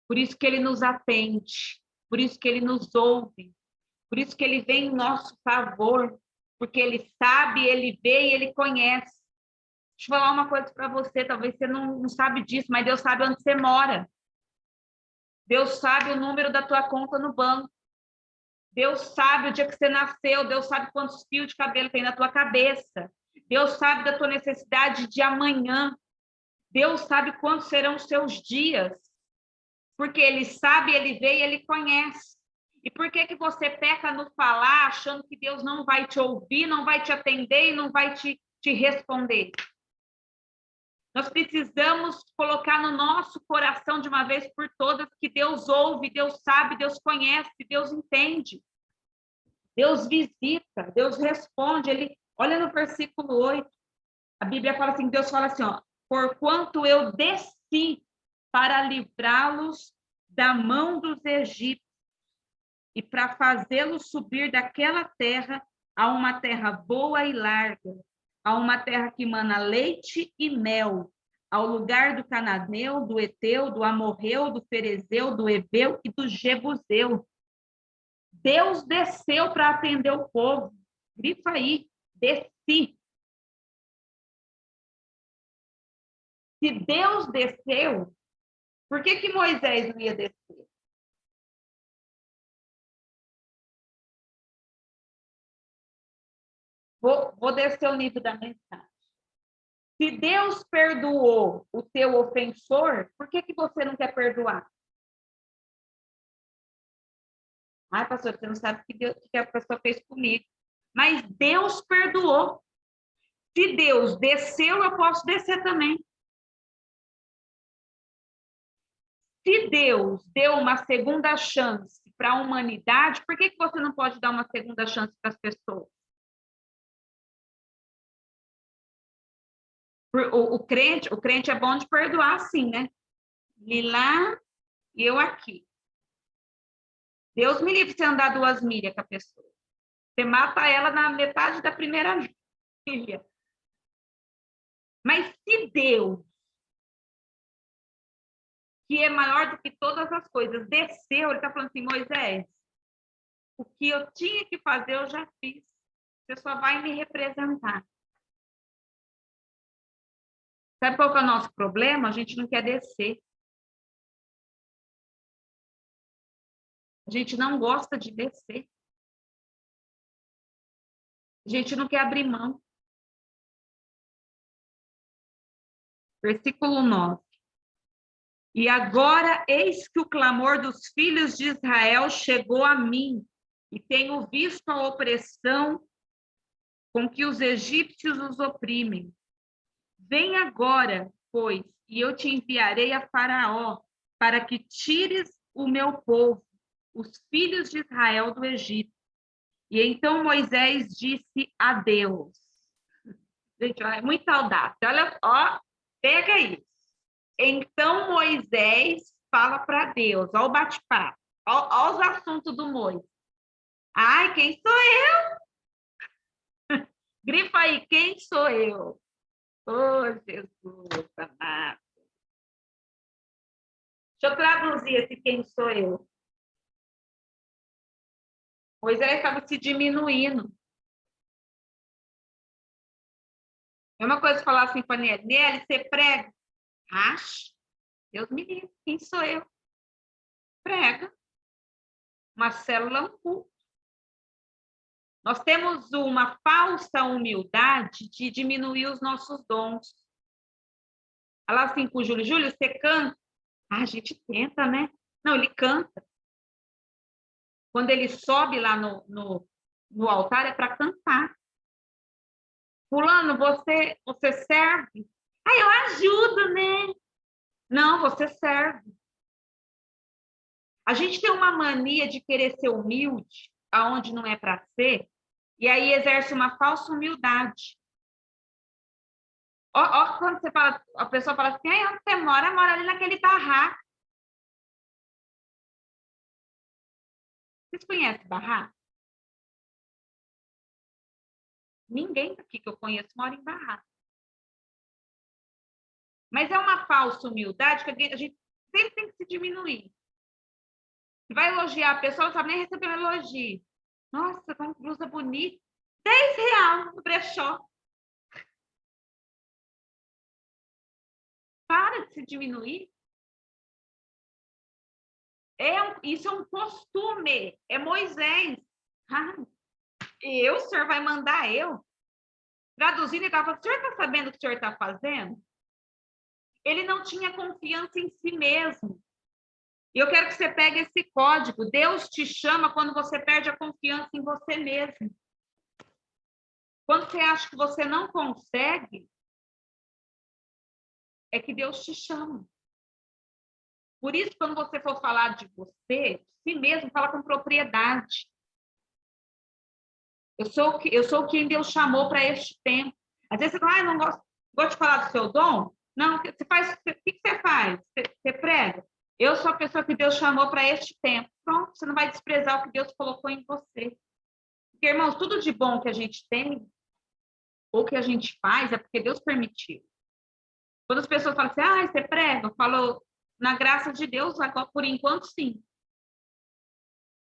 Por isso que ele nos atende, por isso que ele nos ouve, por isso que ele vem em nosso favor, porque ele sabe, ele vê e ele conhece. Deixa eu falar uma coisa para você, talvez você não sabe disso, mas Deus sabe onde você mora. Deus sabe o número da tua conta no banco. Deus sabe o dia que você nasceu, Deus sabe quantos fios de cabelo tem na tua cabeça. Deus sabe da tua necessidade de amanhã. Deus sabe quantos serão os seus dias. Porque ele sabe, ele vê e ele conhece. E por que você peca no falar, achando que Deus não vai te ouvir, não vai te atender e não vai te responder? Nós precisamos colocar no nosso coração de uma vez por todas que Deus ouve, Deus sabe, Deus conhece, Deus entende. Deus visita, Deus responde. Ele, olha no versículo 8, a Bíblia fala assim, Deus fala assim, ó, porquanto eu desci para livrá-los da mão dos egípcios e para fazê-los subir daquela terra a uma terra boa e larga, a uma terra que mana leite e mel, ao lugar do cananeu, do eteu, do amorreu, do ferezeu, do heveu e do jebuseu. Deus desceu para atender o povo. Grifa aí, desci. Se Deus desceu, por que Moisés não ia descer? Vou descer o nível da mensagem. Se Deus perdoou o teu ofensor, por que você não quer perdoar? Ai, pastor, você não sabe o que a pessoa fez comigo. Mas Deus perdoou. Se Deus desceu, eu posso descer também. Se Deus deu uma segunda chance para a humanidade, por que você não pode dar uma segunda chance para as pessoas? O crente é bom de perdoar assim, né? Ele lá e eu aqui. Deus me livre de você andar 2 milhas com a pessoa. Você mata ela na metade da primeira milha. Mas se Deus, que é maior do que todas as coisas, desceu, ele está falando assim, Moisés, o que eu tinha que fazer, eu já fiz. Você só vai me representar. Sabe qual que é o nosso problema? A gente não quer descer. A gente não gosta de descer. A gente não quer abrir mão. Versículo 9. E agora, eis que o clamor dos filhos de Israel chegou a mim, e tenho visto a opressão com que os egípcios os oprimem. Vem agora, pois, e eu te enviarei a Faraó, para que tires o meu povo, os filhos de Israel, do Egito. E então Moisés disse a Deus. Gente, é muita audácia. Olha, ó, pega isso. Então Moisés fala para Deus, ó o bate-papo, ó os assuntos do Moisés. Ai, quem sou eu? Grifa aí, quem sou eu? Oh, Jesus amado. Deixa eu traduzir esse quem sou eu. Moisés estava se diminuindo. É uma coisa falar assim para Nelly, Nelly, você prega? Acho. Deus me livre, quem sou eu? Prega. Uma célula, um culto. Nós temos uma falsa humildade de diminuir os nossos dons. Falar assim com o Júlio, Júlio, você canta? Ah, a gente tenta, né? Não, ele canta. Quando ele sobe lá no altar, é para cantar. Fulano, você serve? Ah, eu ajudo, né? Não, você serve. A gente tem uma mania de querer ser humilde, aonde não é para ser, e aí exerce uma falsa humildade. Ó, quando você fala, a pessoa fala assim, onde você mora? Mora ali naquele barraco. Vocês conhecem barraco? Ninguém aqui que eu conheço mora em barraco. Mas é uma falsa humildade que a gente sempre tem que se diminuir. Você vai elogiar a pessoa, não sabe nem receber um elogio. Nossa, com blusa bonita. R$10 no brechó. Para de se diminuir. Isso é um costume. É Moisés. Ah, o senhor vai mandar eu? Traduzindo, ele estava falando, o senhor está sabendo o que o senhor está fazendo? Ele não tinha confiança em si mesmo. E eu quero que você pegue esse código. Deus te chama quando você perde a confiança em você mesmo. Quando você acha que você não consegue, é que Deus te chama. Por isso, quando você for falar de você, si mesmo, fala com propriedade. Eu sou quem Deus chamou para este tempo. Às vezes você fala, não gosto de falar do seu dom. Não, o que você faz? Você prega? Eu sou a pessoa que Deus chamou para este tempo. Pronto, você não vai desprezar o que Deus colocou em você. Porque, irmãos, tudo de bom que a gente tem, ou que a gente faz, é porque Deus permitiu. Quando as pessoas falam assim, você prega, eu falo, na graça de Deus, agora, por enquanto, sim.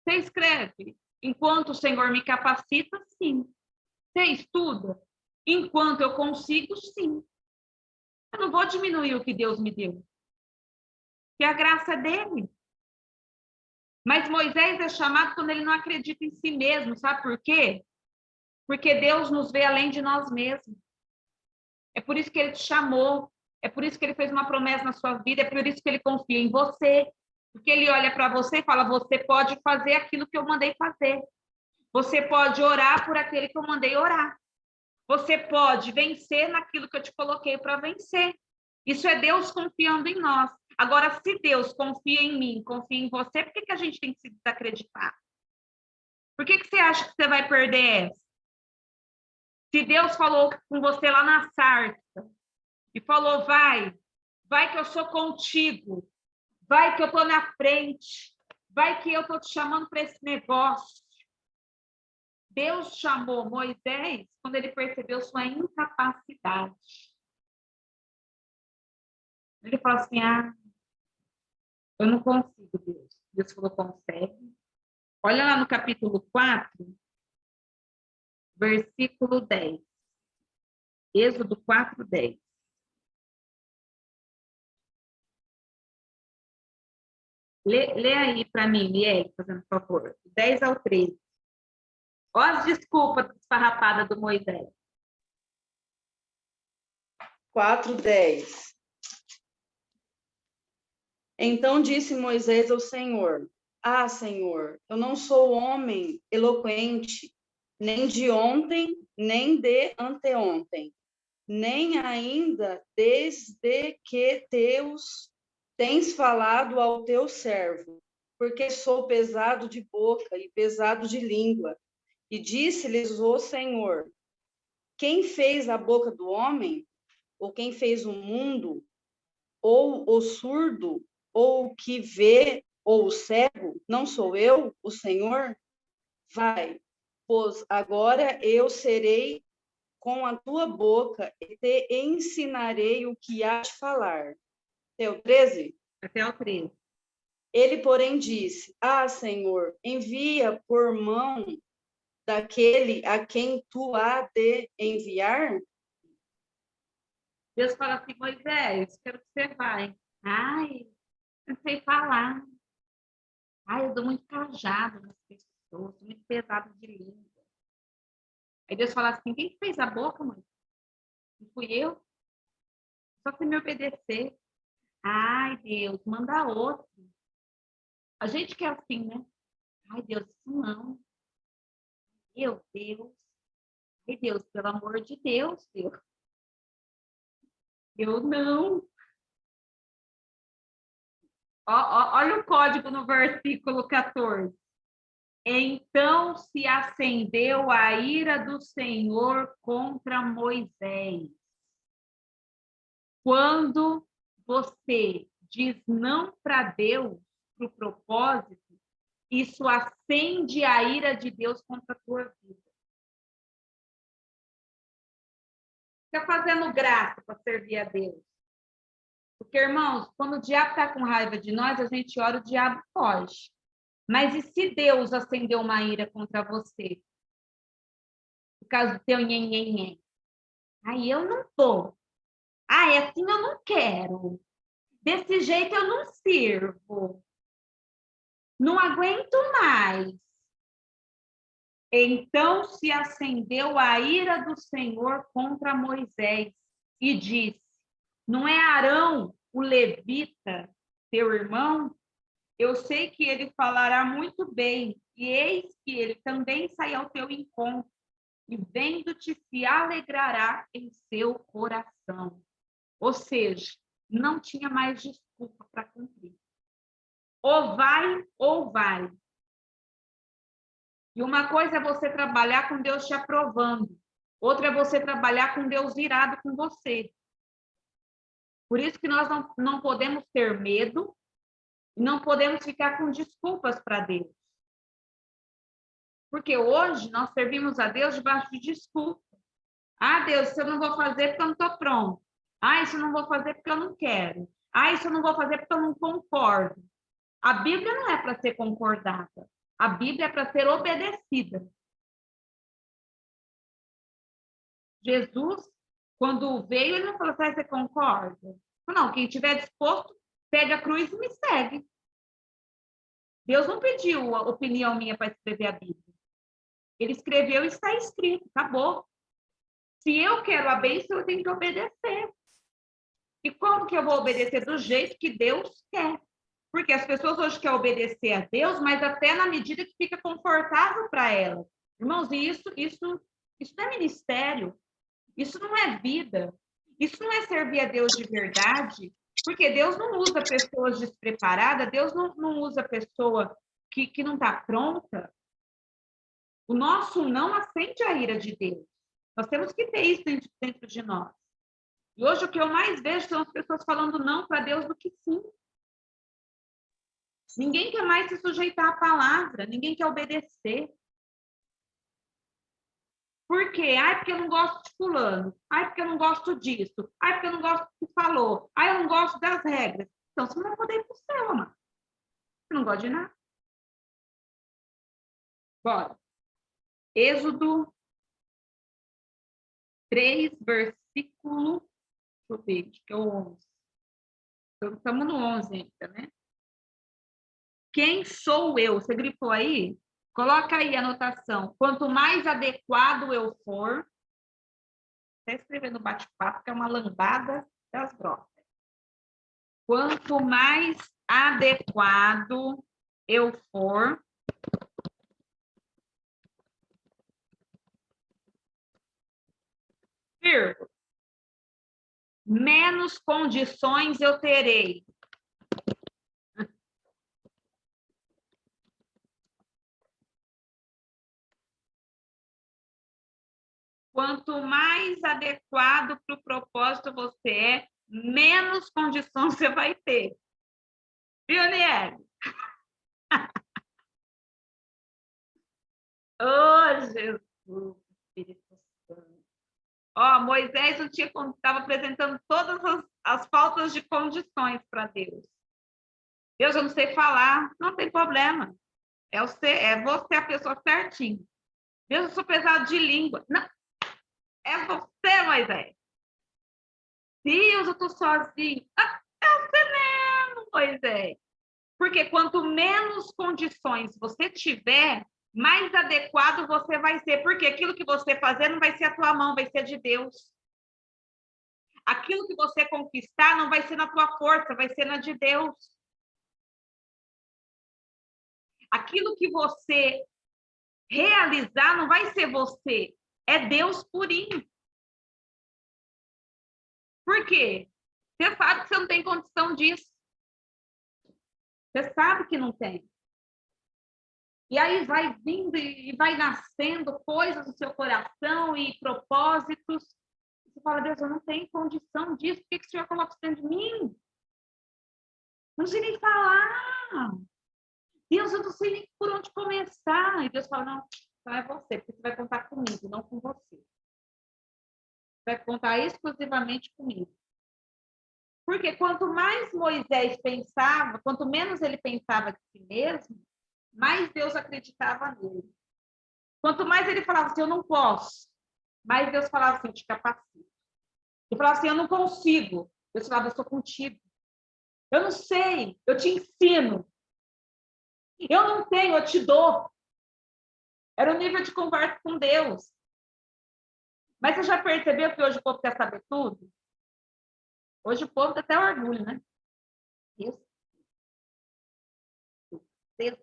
Você escreve, enquanto o Senhor me capacita, sim. Você estuda, enquanto eu consigo, sim. Eu não vou diminuir o que Deus me deu. Que a graça é dele. Mas Moisés é chamado quando ele não acredita em si mesmo, sabe por quê? Porque Deus nos vê além de nós mesmos. É por isso que ele te chamou, é por isso que ele fez uma promessa na sua vida, é por isso que ele confia em você. Porque ele olha para você e fala, você pode fazer aquilo que eu mandei fazer. Você pode orar por aquele que eu mandei orar. Você pode vencer naquilo que eu te coloquei para vencer. Isso é Deus confiando em nós. Agora, se Deus confia em mim, confia em você, por que a gente tem que se desacreditar? Por que você acha que você vai perder essa? Se Deus falou com você lá na sarça e falou, vai que eu sou contigo, vai que eu estou na frente, vai que eu estou te chamando para esse negócio. Deus chamou Moisés quando ele percebeu sua incapacidade. Ele falou assim, eu não consigo, Deus. Deus falou, consegue. Olha lá no capítulo 4, versículo 10. Êxodo 4, 10. Lê aí para mim, Liel, fazendo favor. 10 ao 13. Olha as desculpas esfarrapadas do Moisés. 4:10. Então disse Moisés ao Senhor, Senhor, eu não sou homem eloquente, nem de ontem, nem de anteontem, nem ainda desde que tens falado ao teu servo, porque sou pesado de boca e pesado de língua. E disse-lhes o Senhor, quem fez a boca do homem? Ou quem fez o mundo? Ou o surdo? Ou o que vê? Ou o cego? Não sou eu, o Senhor? Vai, pois agora eu serei com a tua boca e te ensinarei o que há de falar. Até o 13? Até o 13. Ele, porém, disse: Ah, Senhor, envia por mão daquele a quem tu há de enviar? Deus fala assim, Moisés, quero que você vá. Ai, não sei falar. Ai, eu dou muito cajado nas pessoas, sou muito pesado de língua. Aí Deus fala assim, quem fez a boca, mãe? Não fui eu? Só se me obedecer. Ai, Deus, manda outro. A gente quer assim, né? Ai, Deus, isso não. Meu Deus. Ai, Deus, pelo amor de Deus, Deus. Eu não. Olha o código no versículo 14. Então se acendeu a ira do Senhor contra Moisés. Quando você diz não para Deus, para o propósito, isso acende a ira de Deus contra a tua vida. Fica fazendo graça para servir a Deus. Porque, irmãos, quando o diabo está com raiva de nós, a gente ora, o diabo foge. Mas e se Deus acendeu uma ira contra você? Por causa do teu nhen. Aí eu não vou. Ah, é assim eu não quero. Desse jeito eu não sirvo. Não aguento mais. Então se acendeu a ira do Senhor contra Moisés e disse: Não é Arão, o levita, teu irmão? Eu sei que ele falará muito bem, e eis que ele também sai ao teu encontro, e vendo-te se alegrará em seu coração. Ou seja, não tinha mais desculpa para cumprir. Ou vai, ou vai. E uma coisa é você trabalhar com Deus te aprovando. Outra é você trabalhar com Deus irado com você. Por isso que nós não podemos ter medo, não podemos ficar com desculpas para Deus. Porque hoje nós servimos a Deus debaixo de desculpa. Ah, Deus, isso eu não vou fazer porque eu não estou pronto. Ah, isso eu não vou fazer porque eu não quero. Ah, isso eu não vou fazer porque eu não concordo. A Bíblia não é para ser concordada. A Bíblia é para ser obedecida. Jesus, quando veio, ele não falou assim, você concorda? Não, quem estiver disposto, pega a cruz e me segue. Deus não pediu a opinião minha para escrever a Bíblia. Ele escreveu e está escrito, acabou. Se eu quero a bênção, eu tenho que obedecer. E como que eu vou obedecer? Do jeito que Deus quer. Porque as pessoas hoje querem obedecer a Deus, mas até na medida que fica confortável para elas. Irmãos, isso não é ministério. Isso não é vida. Isso não é servir a Deus de verdade. Porque Deus não usa pessoas despreparadas, Deus não usa pessoa que não está pronta. O nosso não acende a ira de Deus. Nós temos que ter isso dentro de nós. E hoje o que eu mais vejo são as pessoas falando não para Deus do que sim. Ninguém quer mais se sujeitar à palavra, ninguém quer obedecer. Por quê? Ai, porque eu não gosto de fulano. Ai, porque eu não gosto disso. Ai, porque eu não gosto do que falou. Ai, eu não gosto das regras. Então, você não vai poder ir para o céu, amado. Você não gosta de nada. Bora. Êxodo 3, versículo... Deixa eu ver, acho que é o 11. Estamos no 11 ainda, né? Quem sou eu? Você grifou aí? Coloca aí a anotação. Quanto mais adequado eu for, até escrever no bate-papo, que é uma lambada das grossas. Quanto mais adequado eu for, menos condições eu terei. Quanto mais adequado para o propósito você é, menos condições você vai ter. Viu, Niele? Oh, Jesus, Espírito Santo. Ó, Moisés não tinha, estava apresentando todas as faltas de condições para Deus. Deus, eu não sei falar. Não tem problema. É você a pessoa certinha. Deus, eu sou pesado de língua. Não, é você, Moisés. Deus, eu estou sozinho. Ah, é você mesmo, Moisés. Porque quanto menos condições você tiver, mais adequado você vai ser. Porque aquilo que você fazer não vai ser a tua mão, vai ser de Deus. Aquilo que você conquistar não vai ser na tua força, vai ser na de Deus. Aquilo que você realizar não vai ser você, é Deus purinho. Por quê? Você sabe que você não tem condição disso. Você sabe que não tem. E aí vai vindo e vai nascendo coisas no seu coração e propósitos. Você fala, Deus, eu não tenho condição disso. Por que o Senhor coloca isso dentro de mim? Não sei nem falar. Deus, eu não sei nem por onde começar. E Deus fala, não, então é você, porque você vai contar comigo, não com você. Você vai contar exclusivamente comigo. Porque quanto mais Moisés pensava, quanto menos ele pensava de si mesmo, mais Deus acreditava nele. Quanto mais ele falava assim, eu não posso, mais Deus falava assim, eu te capacito. Ele falava assim, eu não consigo. Deus falava, eu sou contigo. Eu não sei, eu te ensino. Eu não tenho, eu te dou. Era o nível de conversa com Deus. Mas você já percebeu que hoje o povo quer saber tudo? Hoje o povo tem até orgulho, né? Eu sei, eu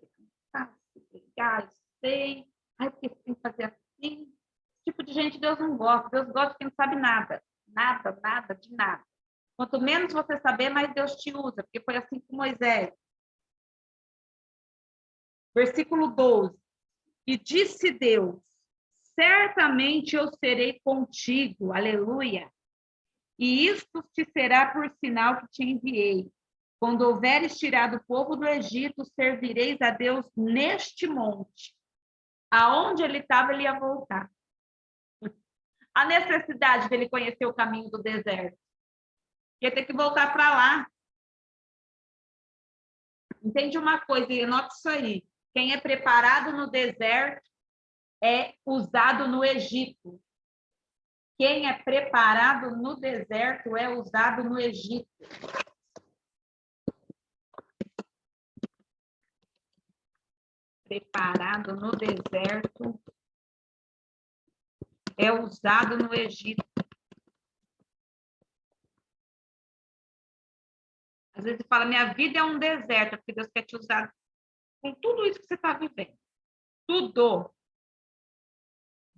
sei. Ai, porque tem que fazer assim. Esse tipo de gente Deus não gosta. Deus gosta de quem não sabe nada. Nada, nada, de nada. Quanto menos você saber, mais Deus te usa. Porque foi assim com Moisés. Versículo 12. E disse Deus, certamente eu serei contigo. Aleluia. E isto te será por sinal que te enviei. Quando houveres tirado o povo do Egito, servireis a Deus neste monte. Aonde ele estava, ele ia voltar. A necessidade dele conhecer o caminho do deserto. Ia ter que voltar para lá. Entende uma coisa, e anota isso aí. Quem é preparado no deserto é usado no Egito. Quem é preparado no deserto é usado no Egito. Preparado no deserto é usado no Egito. Às vezes você fala, minha vida é um deserto, porque Deus quer te usar com tudo isso que você está vivendo. Tudo.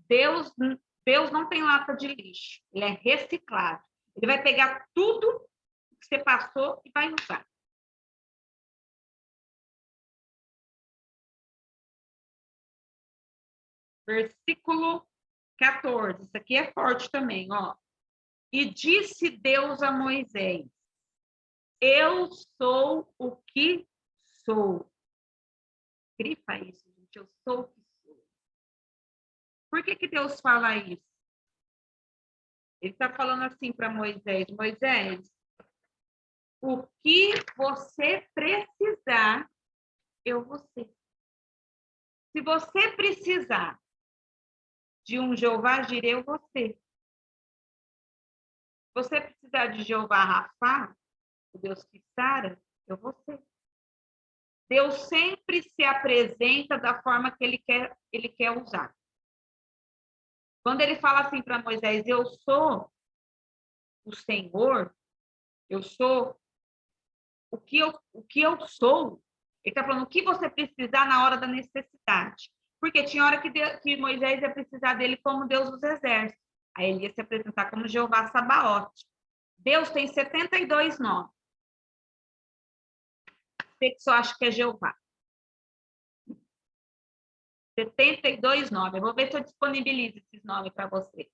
Deus não tem lata de lixo. Ele é reciclado. Ele vai pegar tudo que você passou e vai usar. Versículo 14. Isso aqui é forte também, ó. E disse Deus a Moisés, eu sou o que sou. Grifa isso, gente. Eu sou o que sou. Por que Deus fala isso? Ele está falando assim para Moisés, Moisés, o que você precisar, eu vou ser. Se você precisar de um Jeová Jireh, eu vou ser. Se você precisar de Jeová Rafá, o Deus que sara, eu vou ser. Deus sempre se apresenta da forma que ele quer usar. Quando ele fala assim para Moisés, eu sou o Senhor, eu sou o que eu sou, ele está falando o que você precisar na hora da necessidade. Porque tinha hora que Moisés ia precisar dele como Deus dos exércitos. Aí ele ia se apresentar como Jeová Sabaote. Deus tem 72 nomes. Você que só acha que é Jeová. 72 nomes. Eu vou ver se eu disponibilizo esses nomes para você.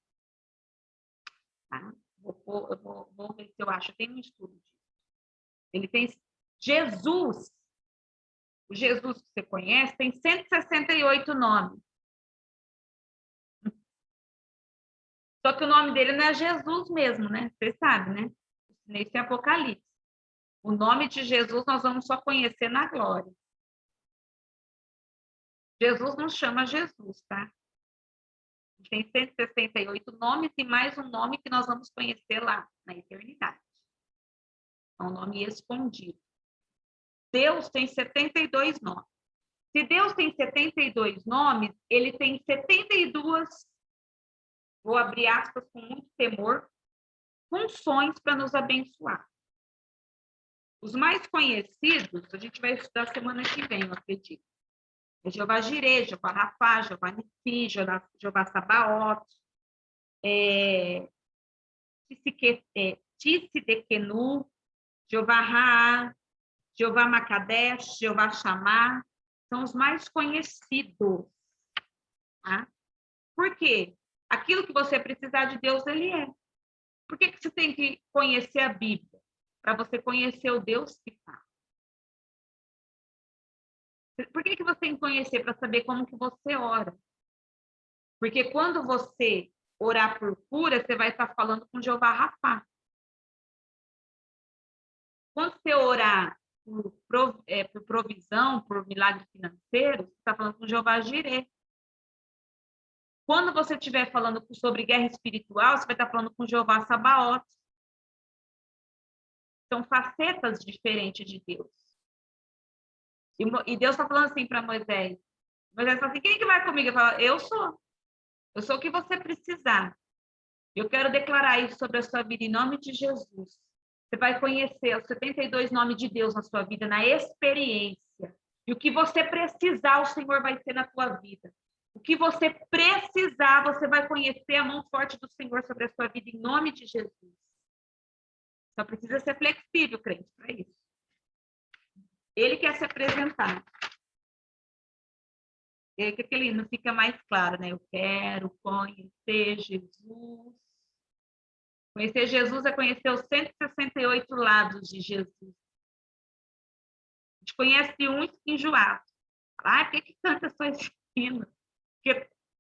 Tá? Vou ver se eu acho. Tem um estudo disso. Ele tem Jesus. O Jesus que você conhece tem 168 nomes. Só que o nome dele não é Jesus mesmo, né? Você sabe, né? Nesse Apocalipse. O nome de Jesus nós vamos só conhecer na glória. Jesus nos chama Jesus, tá? Tem 168 nomes e mais um nome que nós vamos conhecer lá, na eternidade. É um nome escondido. Deus tem 72 nomes. Se Deus tem 72 nomes, ele tem 72, vou abrir aspas com muito temor, funções para nos abençoar. Os mais conhecidos, a gente vai estudar semana que vem, eu acredito. É Jeová Jireh, Jeová Rafá, Jeová Nissi, Jeová Sabaoth, Tisidekenu, Jeová Raá, Jeová Makadesh, Jeová Shammah, são os mais conhecidos. Tá? Por quê? Aquilo que você precisar de Deus, ele é. Por que você tem que conhecer a Bíblia? Para você conhecer o Deus que fala. Por que você tem que conhecer? Para saber como que você ora. Porque quando você orar por cura, você vai estar falando com Jeová Rafá. Quando você orar por provisão, por milagre financeiro, você está falando com Jeová Jireh. Quando você estiver falando sobre guerra espiritual, você vai estar falando com Jeová Sabaoth. São facetas diferentes de Deus. E Deus está falando assim para Moisés. Moisés fala assim, quem que vai comigo? Ele fala, eu sou. Eu sou o que você precisar. Eu quero declarar isso sobre a sua vida em nome de Jesus. Você vai conhecer os 72 nomes de Deus na sua vida, na experiência. E o que você precisar, o Senhor vai ter na sua vida. O que você precisar, você vai conhecer a mão forte do Senhor sobre a sua vida em nome de Jesus. Só precisa ser flexível, crente, para isso. Ele quer se apresentar. E aí que ele não fica mais claro, né? Eu quero conhecer Jesus. Conhecer Jesus é conhecer os 168 lados de Jesus. A gente conhece um enjoado. Ah, por que canta só esse hino?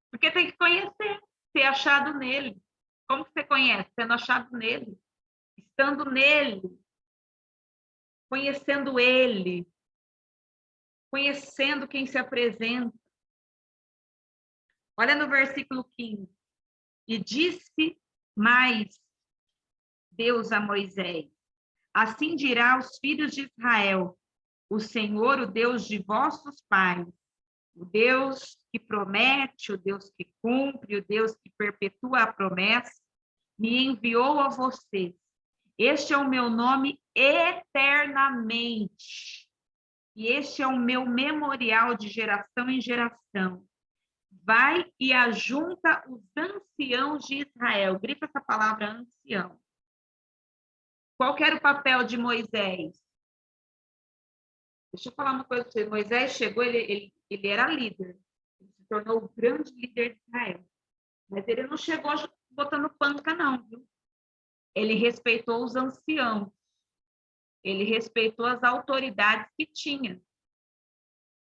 Porque tem que conhecer, ser achado nele. Como que você conhece? Sendo achado nele. Estando nele. Conhecendo ele. Conhecendo quem se apresenta. Olha no versículo 15. E disse mais Deus a Moisés: assim dirá aos filhos de Israel: o Senhor, o Deus de vossos pais, o Deus que promete, o Deus que cumpre, o Deus que perpetua a promessa, me enviou a vocês. Este é o meu nome eternamente. E este é o meu memorial de geração em geração. Vai e ajunta os anciãos de Israel. Grifa essa palavra ancião. Qual que era o papel de Moisés? Deixa eu falar uma coisa para você. Moisés chegou, ele era líder. Ele se tornou o grande líder de Israel. Mas ele não chegou botando panca, não, viu? Ele respeitou os anciãos. Ele respeitou as autoridades que tinha.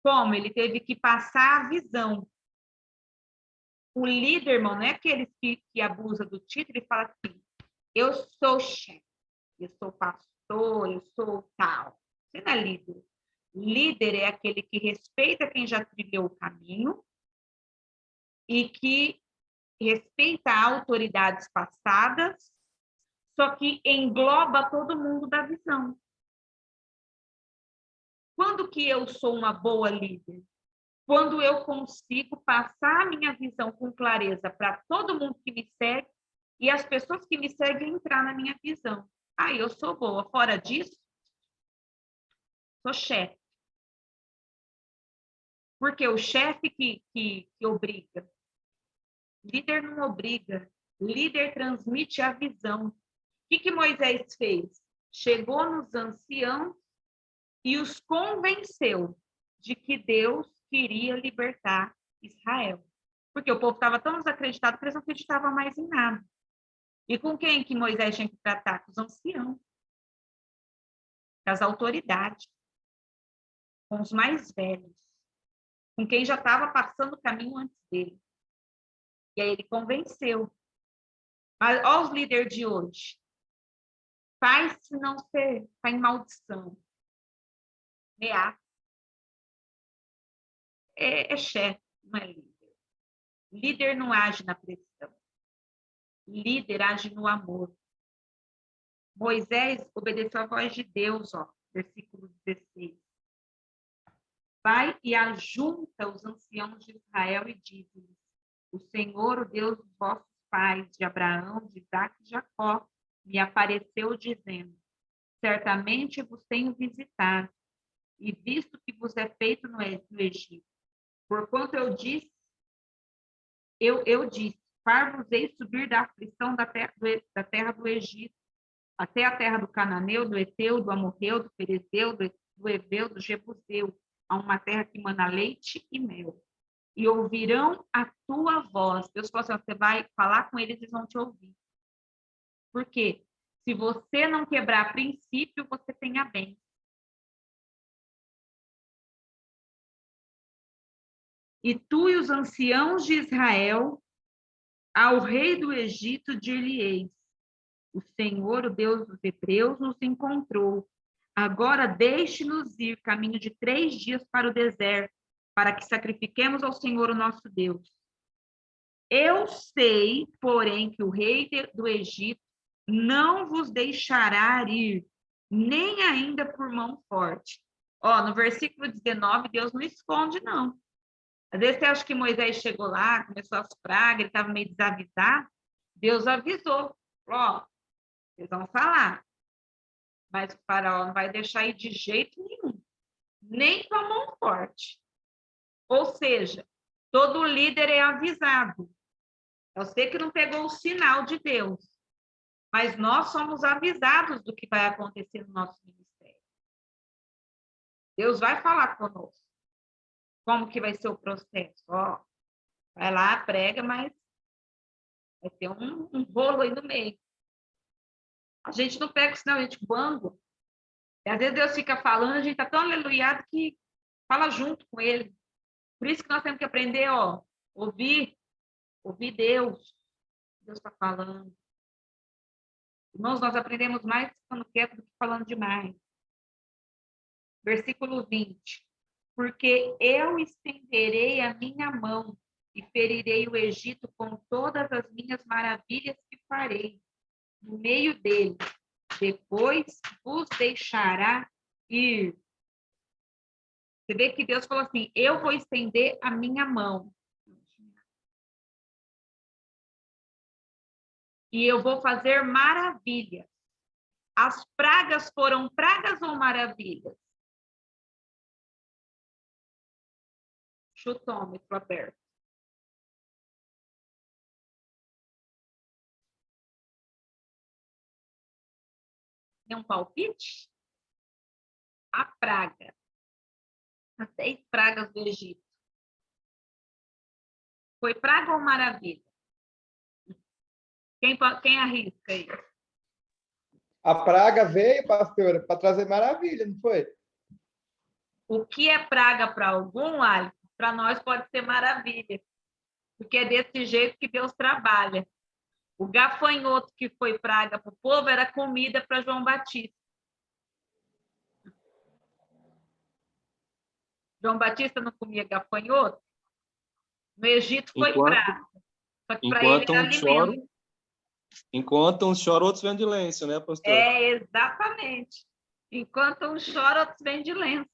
Como? Ele teve que passar a visão. O líder, irmão, não é aquele que abusa do título e fala assim, eu sou chefe, eu sou pastor, eu sou tal. Você não é líder. Líder é aquele que respeita quem já trilhou o caminho e que respeita autoridades passadas, só que engloba todo mundo da visão. Quando que eu sou uma boa líder? Quando eu consigo passar a minha visão com clareza para todo mundo que me segue e as pessoas que me seguem entrar na minha visão. Ah, eu sou boa. Fora disso, sou chefe. Porque o chefe que obriga. Líder não obriga. Líder transmite a visão. O que Moisés fez? Chegou nos anciãos e os convenceu de que Deus queria libertar Israel. Porque o povo estava tão desacreditado que eles não acreditavam mais em nada. E com quem que Moisés tinha que tratar? Com os anciãos. Com as autoridades. Com os mais velhos. Com quem já estava passando o caminho antes dele. E aí ele convenceu. Mas olha os líderes de hoje. faz se não ser, está em maldição. Meaça. É chefe, não é líder. Líder não age na pressão. Líder age no amor. Moisés obedeceu a voz de Deus, ó, versículo 16. Vai e ajunta os anciãos de Israel e diz-lhes: o Senhor, o Deus dos vossos pais, de Abraão, de Isaque e de Jacó, me apareceu dizendo: certamente vos tenho visitado e visto que vos é feito no Egito. Porquanto eu disse, far-vos-ei subir da aflição da terra do Egito, até a terra do Cananeu, do Eteu, do Amorreu, do Ferezeu, do Heveu, do Jebuseu, a uma terra que mana leite e mel. E ouvirão a tua voz. Deus falou assim, você vai falar com eles e vão te ouvir. Por quê? Se você não quebrar princípio, você tem a bênção. E tu e os anciãos de Israel, ao rei do Egito, dir-lhe-eis: o Senhor, o Deus dos hebreus, nos encontrou. Agora deixe-nos ir caminho de 3 dias para o deserto, para que sacrifiquemos ao Senhor, o nosso Deus. Eu sei, porém, que o rei do Egito não vos deixará ir, nem ainda por mão forte. Ó, no versículo 19, Deus não esconde, não. Às vezes você acha que Moisés chegou lá, começou as pragas, ele estava meio desavisado. Deus avisou. Ó, eles vão falar. Mas o faraó não vai deixar ir de jeito nenhum. Nem com a mão forte. Ou seja, todo líder é avisado. Eu sei que não pegou o sinal de Deus. Mas nós somos avisados do que vai acontecer no nosso ministério. Deus vai falar conosco. Como que vai ser o processo? Ó, vai lá, prega, mas vai ter um rolo aí no meio. A gente não pega o sinal, a gente bando. E às vezes Deus fica falando, a gente está tão aleluiado que fala junto com ele. Por isso que nós temos que aprender, ó, ouvir Deus. Deus está falando. Irmãos, nós aprendemos mais ficando quieto do que falando demais. Versículo 20. Porque eu estenderei a minha mão e ferirei o Egito com todas as minhas maravilhas que farei no meio dele. Depois vos deixará ir. Você vê que Deus falou assim, eu vou estender a minha mão. E eu vou fazer maravilhas. As pragas foram pragas ou maravilhas? Chutômetro aberto. Tem um palpite? A praga. As 10 pragas do Egito. Foi praga ou maravilha? Quem arrisca aí? A praga veio, pastora, para trazer maravilha, não foi? O que é praga para algum, Alisson, para nós pode ser maravilha. Porque é desse jeito que Deus trabalha. O gafanhoto que foi praga para o povo era comida para João Batista. João Batista não comia gafanhoto? No Egito foi praga. Só que para ele era alimento. Enquanto uns choram, outros vêm de lenço, né, pastor? É, exatamente. Enquanto uns choram, outros vêm de lenço.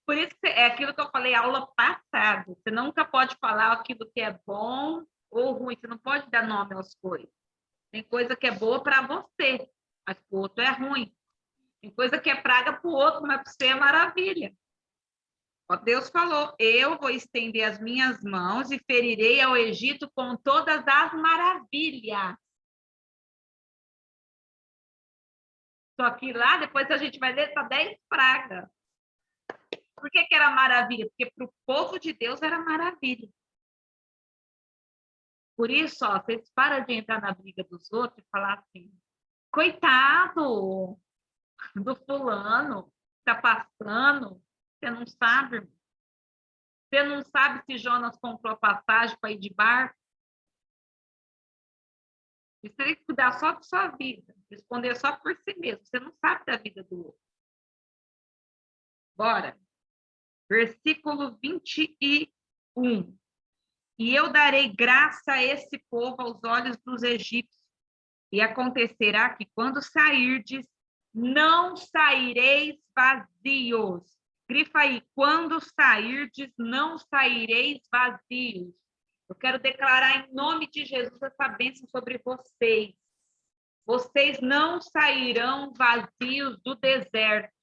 Por isso que é aquilo que eu falei aula passada. Você nunca pode falar aquilo que é bom ou ruim. Você não pode dar nome às coisas. Tem coisa que é boa para você, mas para o outro é ruim. Tem coisa que é praga para o outro, mas para você é maravilha. Ó, Deus falou, eu vou estender as minhas mãos e ferirei ao Egito com todas as maravilhas. Só que lá, depois a gente vai ler, só 10 pragas. Por que era maravilha? Porque para o povo de Deus era maravilha. Por isso, ó, vocês param de entrar na briga dos outros e falar assim, coitado do fulano, está passando, você não sabe, irmão. Você não sabe se Jonas comprou passagem para ir de barco? Você tem que cuidar só da sua vida, responder só por si mesmo. Você não sabe da vida do outro. Bora. Versículo 21. E eu darei graça a esse povo aos olhos dos egípcios. E acontecerá que quando sairdes, não saireis vazios. Grifa aí, quando sairdes, não saireis vazios. Eu quero declarar em nome de Jesus essa bênção sobre vocês. Vocês não sairão vazios do deserto.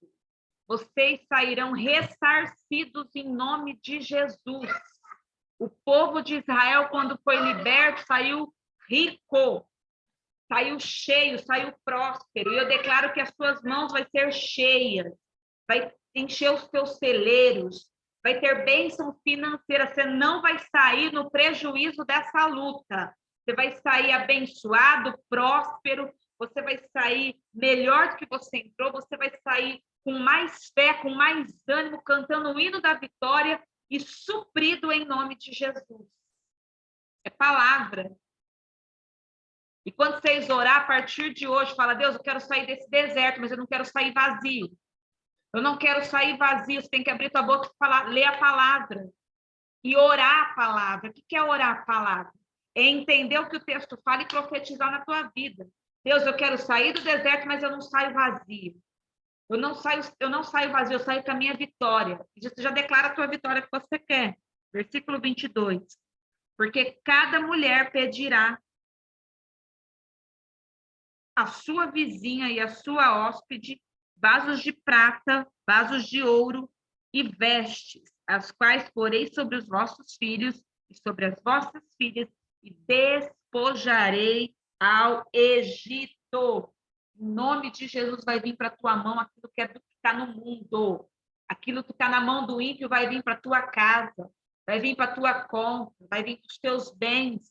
Vocês sairão ressarcidos em nome de Jesus. O povo de Israel, quando foi liberto, saiu rico, saiu cheio, saiu próspero. E eu declaro que as suas mãos vão ser cheias, vai encher os teus celeiros, vai ter bênção financeira. Você não vai sair no prejuízo dessa luta. Você vai sair abençoado, próspero, você vai sair melhor do que você entrou, você vai sair com mais fé, com mais ânimo, cantando o hino da vitória e suprido em nome de Jesus. É palavra. E quando vocês orar, a partir de hoje, fala, Deus, eu quero sair desse deserto, mas eu não quero sair vazio. Eu não quero sair vazio. Você tem que abrir tua boca e falar, ler a palavra. E orar a palavra. O que é orar a palavra? É entender o que o texto fala e profetizar na tua vida. Deus, eu quero sair do deserto, mas eu não saio vazio. Eu não saio vazio, eu saio com a minha vitória. E você já declara a tua vitória que você quer. Versículo 22. Porque cada mulher pedirá a sua vizinha e a sua hóspede vasos de prata, vasos de ouro e vestes, as quais porei sobre os vossos filhos e sobre as vossas filhas, e despojarei ao Egito. Em nome de Jesus vai vir para a tua mão aquilo que está no mundo. Aquilo que está na mão do ímpio vai vir para a tua casa, vai vir para a tua conta, vai vir para os teus bens,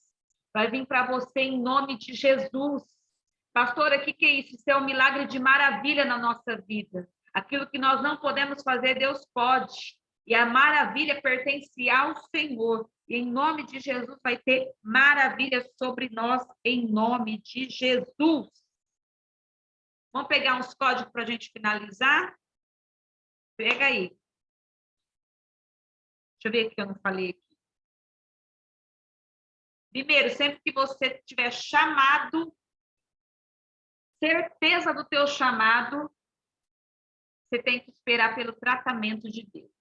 vai vir para você em nome de Jesus. Pastora, o que é isso? Isso é um milagre de maravilha na nossa vida. Aquilo que nós não podemos fazer, Deus pode. E a maravilha pertence ao Senhor. E em nome de Jesus vai ter maravilha sobre nós, em nome de Jesus. Vamos pegar uns códigos para a gente finalizar? Pega aí. Deixa eu ver o que eu não falei aqui. Primeiro, sempre que você tiver chamado, certeza do teu chamado, você tem que esperar pelo tratamento de Deus.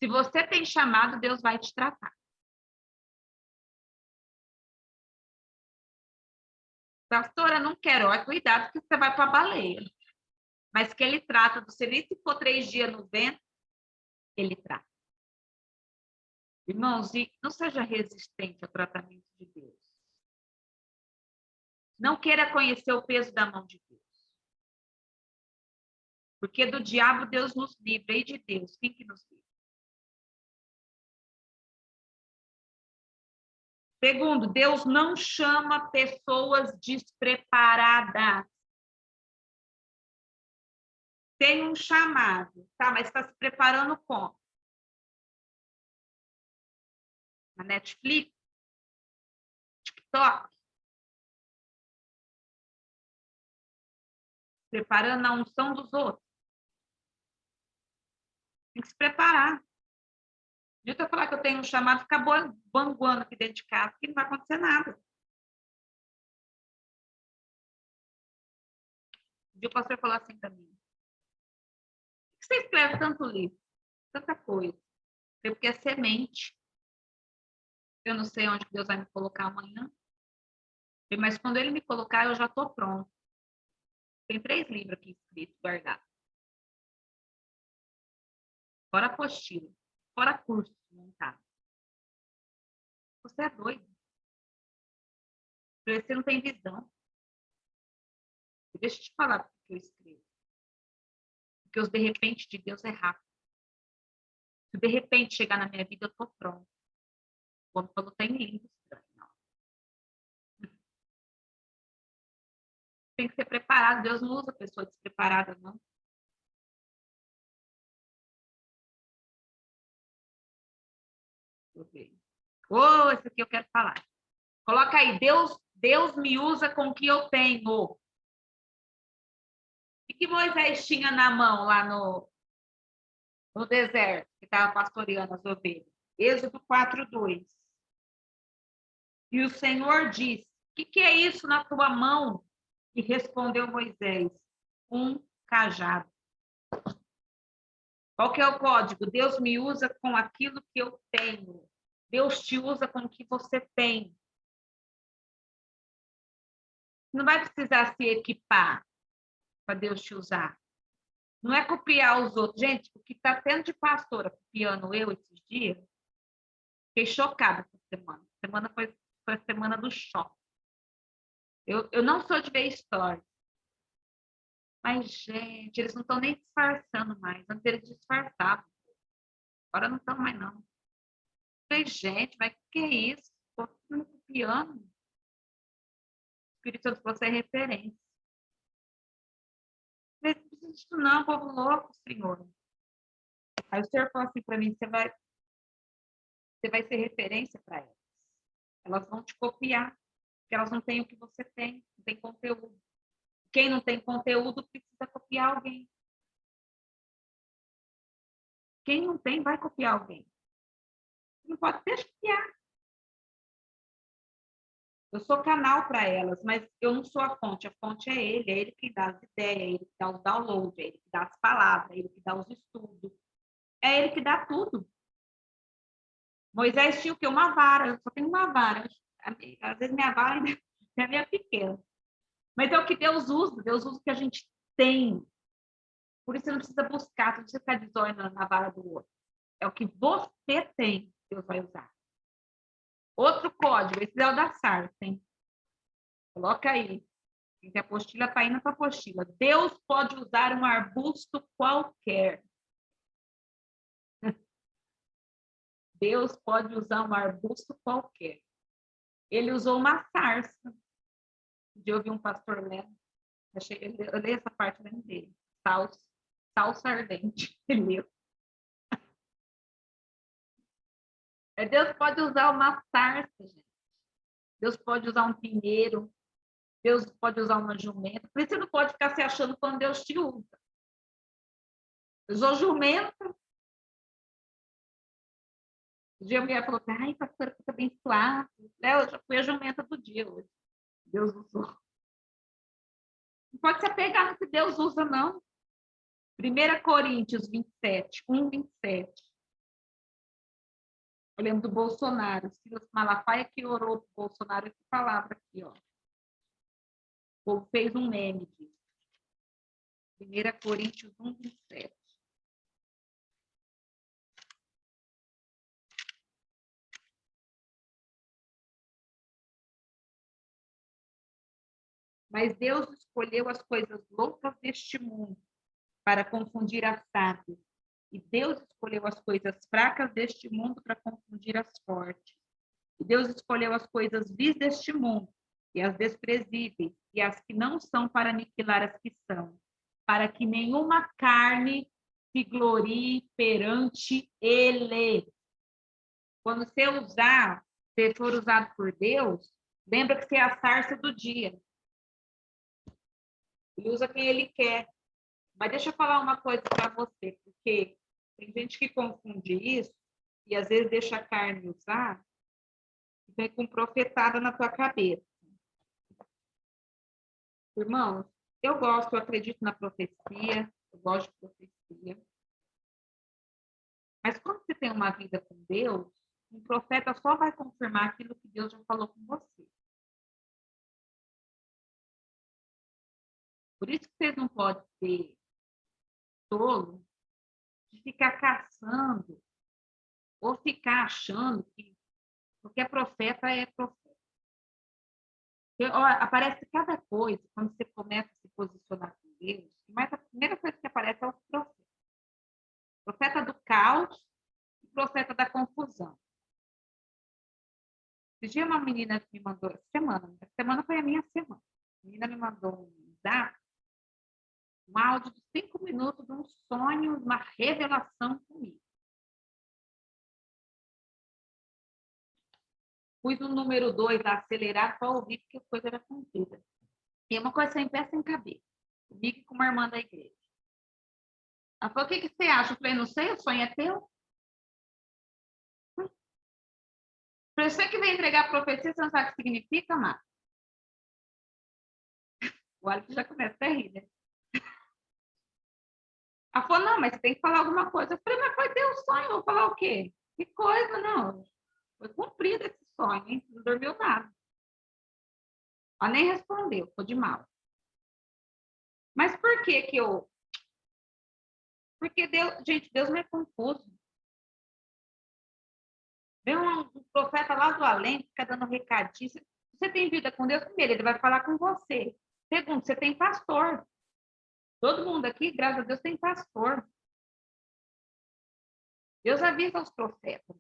Se você tem chamado, Deus vai te tratar. Pastora, não quero. Olha, cuidado que você vai para a baleia. Mas que ele trata do serviço, se for 3 dias no vento, ele trata. Irmãos, e não seja resistente ao tratamento de Deus. Não queira conhecer o peso da mão de Deus. Porque do diabo Deus nos livra. E de Deus, quem que nos livra? Segundo, Deus não chama pessoas despreparadas. Tem um chamado, tá? Mas está se preparando como? Na Netflix? TikTok? Preparando na unção dos outros. Tem que se preparar. De eu falar que eu tenho um chamado, ficar banguando aqui dentro de casa, que não vai acontecer nada. O pastor falou assim para mim: por que você escreve tanto livro? Tanta coisa. Porque é semente. Eu não sei onde Deus vai me colocar amanhã. Mas quando ele me colocar, eu já estou pronto. Tem 3 livros aqui escritos, guardados. Fora apostila. Fora curso montado. Você é doido. Você não tem visão. Deixa eu te falar o que eu escrevo. Porque os de repente de Deus é rápido. Se de repente chegar na minha vida, eu estou pronto. O homem falou, tem língua estranha. Tem que ser preparado. Deus não usa pessoa despreparada, não. Deixa eu ver. Esse aqui eu quero falar. Coloca aí, Deus me usa com o que eu tenho. O que Moisés tinha na mão lá no deserto, que estava pastoreando as ovelhas? Êxodo 4:2. E o Senhor disse: o que é isso na tua mão? E respondeu Moisés: um cajado. Qual que é o código? Deus me usa com aquilo que eu tenho. Deus te usa com o que você tem. Não vai precisar se equipar para Deus te usar. Não é copiar os outros. Gente, o que está tendo de pastora copiando eu esses dias, fiquei chocada essa semana. A semana foi a semana do choque. Eu não sou de ver história. Mas, gente, eles não estão nem disfarçando mais. Antes eles disfarçavam. Agora não estão mais, não. Falei, gente, mas o que é isso? Estou copiando. O Espírito Santo, você é referência. Não precisa disso não, povo louco, Senhor. Aí o Senhor falou assim para mim, você vai ser referência para elas. Elas vão te copiar, porque elas não têm o que você tem, não tem conteúdo. Quem não tem conteúdo precisa copiar alguém. Quem não tem vai copiar alguém. Não pode deixar copiar. Eu sou canal para elas, mas eu não sou a fonte é ele que dá as ideias, é ele que dá os downloads, é ele que dá as palavras, é ele que dá os estudos, é ele que dá tudo. Moisés tinha o quê? Uma vara, eu só tenho uma vara. Às vezes minha vara é minha pequena. Mas é o que Deus usa o que a gente tem. Por isso você não precisa buscar, você não precisa ficar de zóio na vara do outro. É o que você tem, Deus vai usar. Outro código, esse é o da Sarsen. Coloca aí. A apostila está aí na tua apostila. Deus pode usar um arbusto qualquer. Deus pode usar um arbusto qualquer. Ele usou uma sarça. Eu ouvi um pastor lendo. Eu li essa parte dele. Salsa ardente. Ele leu. Deus pode usar uma sarça, gente. Deus pode usar um pinheiro. Deus pode usar uma jumenta. Por isso você não pode ficar se achando quando Deus te usa. Usou jumenta. Um dia a mulher falou, ai, pastora, fica abençoado. Eu já fui a jumenta do dia hoje. Deus usou. Não pode se apegar no que Deus usa, não. 1 Coríntios 27, 1:27. Eu lembro do Bolsonaro. Silas Malafaia que orou para o Bolsonaro essa palavra aqui, ó. O povo fez um meme disso. 1 Coríntios 1:27. Mas Deus escolheu as coisas loucas deste mundo para confundir as sábias. E Deus escolheu as coisas fracas deste mundo para confundir as fortes. E Deus escolheu as coisas vis deste mundo e as desprezíveis e as que não são para aniquilar as que são, para que nenhuma carne se glorie perante ele. Quando você for usado por Deus, lembra que você é a sarça do dia. Ele usa quem ele quer. Mas deixa eu falar uma coisa para você, porque tem gente que confunde isso e às vezes deixa a carne usar e vem com profetada na tua cabeça. Irmãos, eu acredito na profecia, eu gosto de profecia. Mas quando você tem uma vida com Deus, um profeta só vai confirmar aquilo que Deus já falou com você. Por isso que vocês não podem ser tolo de ficar caçando ou ficar achando que qualquer profeta é profeta. Porque, ó, aparece cada coisa quando você começa a se posicionar com Deus, mas a primeira coisa que aparece é o profeta. Profeta do caos e profeta da confusão. Esse dia uma menina me mandou, essa semana foi a minha semana. A menina me mandou um zap, um áudio de 5 minutos de um sonho, uma revelação comigo. pus o número 2 acelerado para ouvir, porque a coisa era comprida. E é uma coisa sem pé, sem cabeça. Comigo com uma irmã da igreja. Ela falou, o que você acha? Eu falei, não sei, o sonho é teu. Falei, você que vem entregar a profecia, você não sabe o que significa, Mar? O Alisson já começa a rir, né? Ela falou, não, mas você tem que falar alguma coisa. Eu falei, mas foi teu sonho, eu vou falar o quê? Que coisa, não. Foi cumprido esse sonho, hein? Não dormiu nada. Ela nem respondeu, ficou de mal. Mas por que que eu... Porque Deus, gente, Deus não é confuso. Vem um profeta lá do além, fica dando recadinho. Se você tem vida com Deus, primeiro, ele vai falar com você. Segundo, você tem pastor. Todo mundo aqui, graças a Deus, tem pastor. Deus avisa os profetas.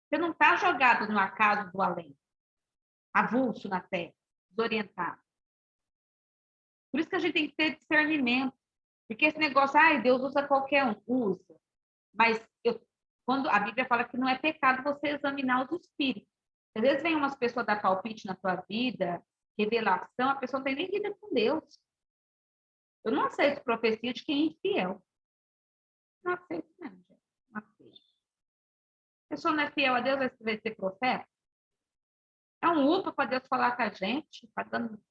Você não está jogado no acaso do além, avulso na terra, desorientado. Por isso que a gente tem que ter discernimento. Porque esse negócio, Deus usa qualquer um, usa. Mas quando a Bíblia fala que não é pecado você examinar os espíritos. Às vezes vem umas pessoas dar palpite na tua vida, revelação, a pessoa não tem nem vida com Deus. Eu não aceito profecia de quem é infiel. Não aceito mesmo, gente. Não aceito. A pessoa não é fiel a Deus, vai ser profeta? É um upa para Deus falar com a gente, fazendo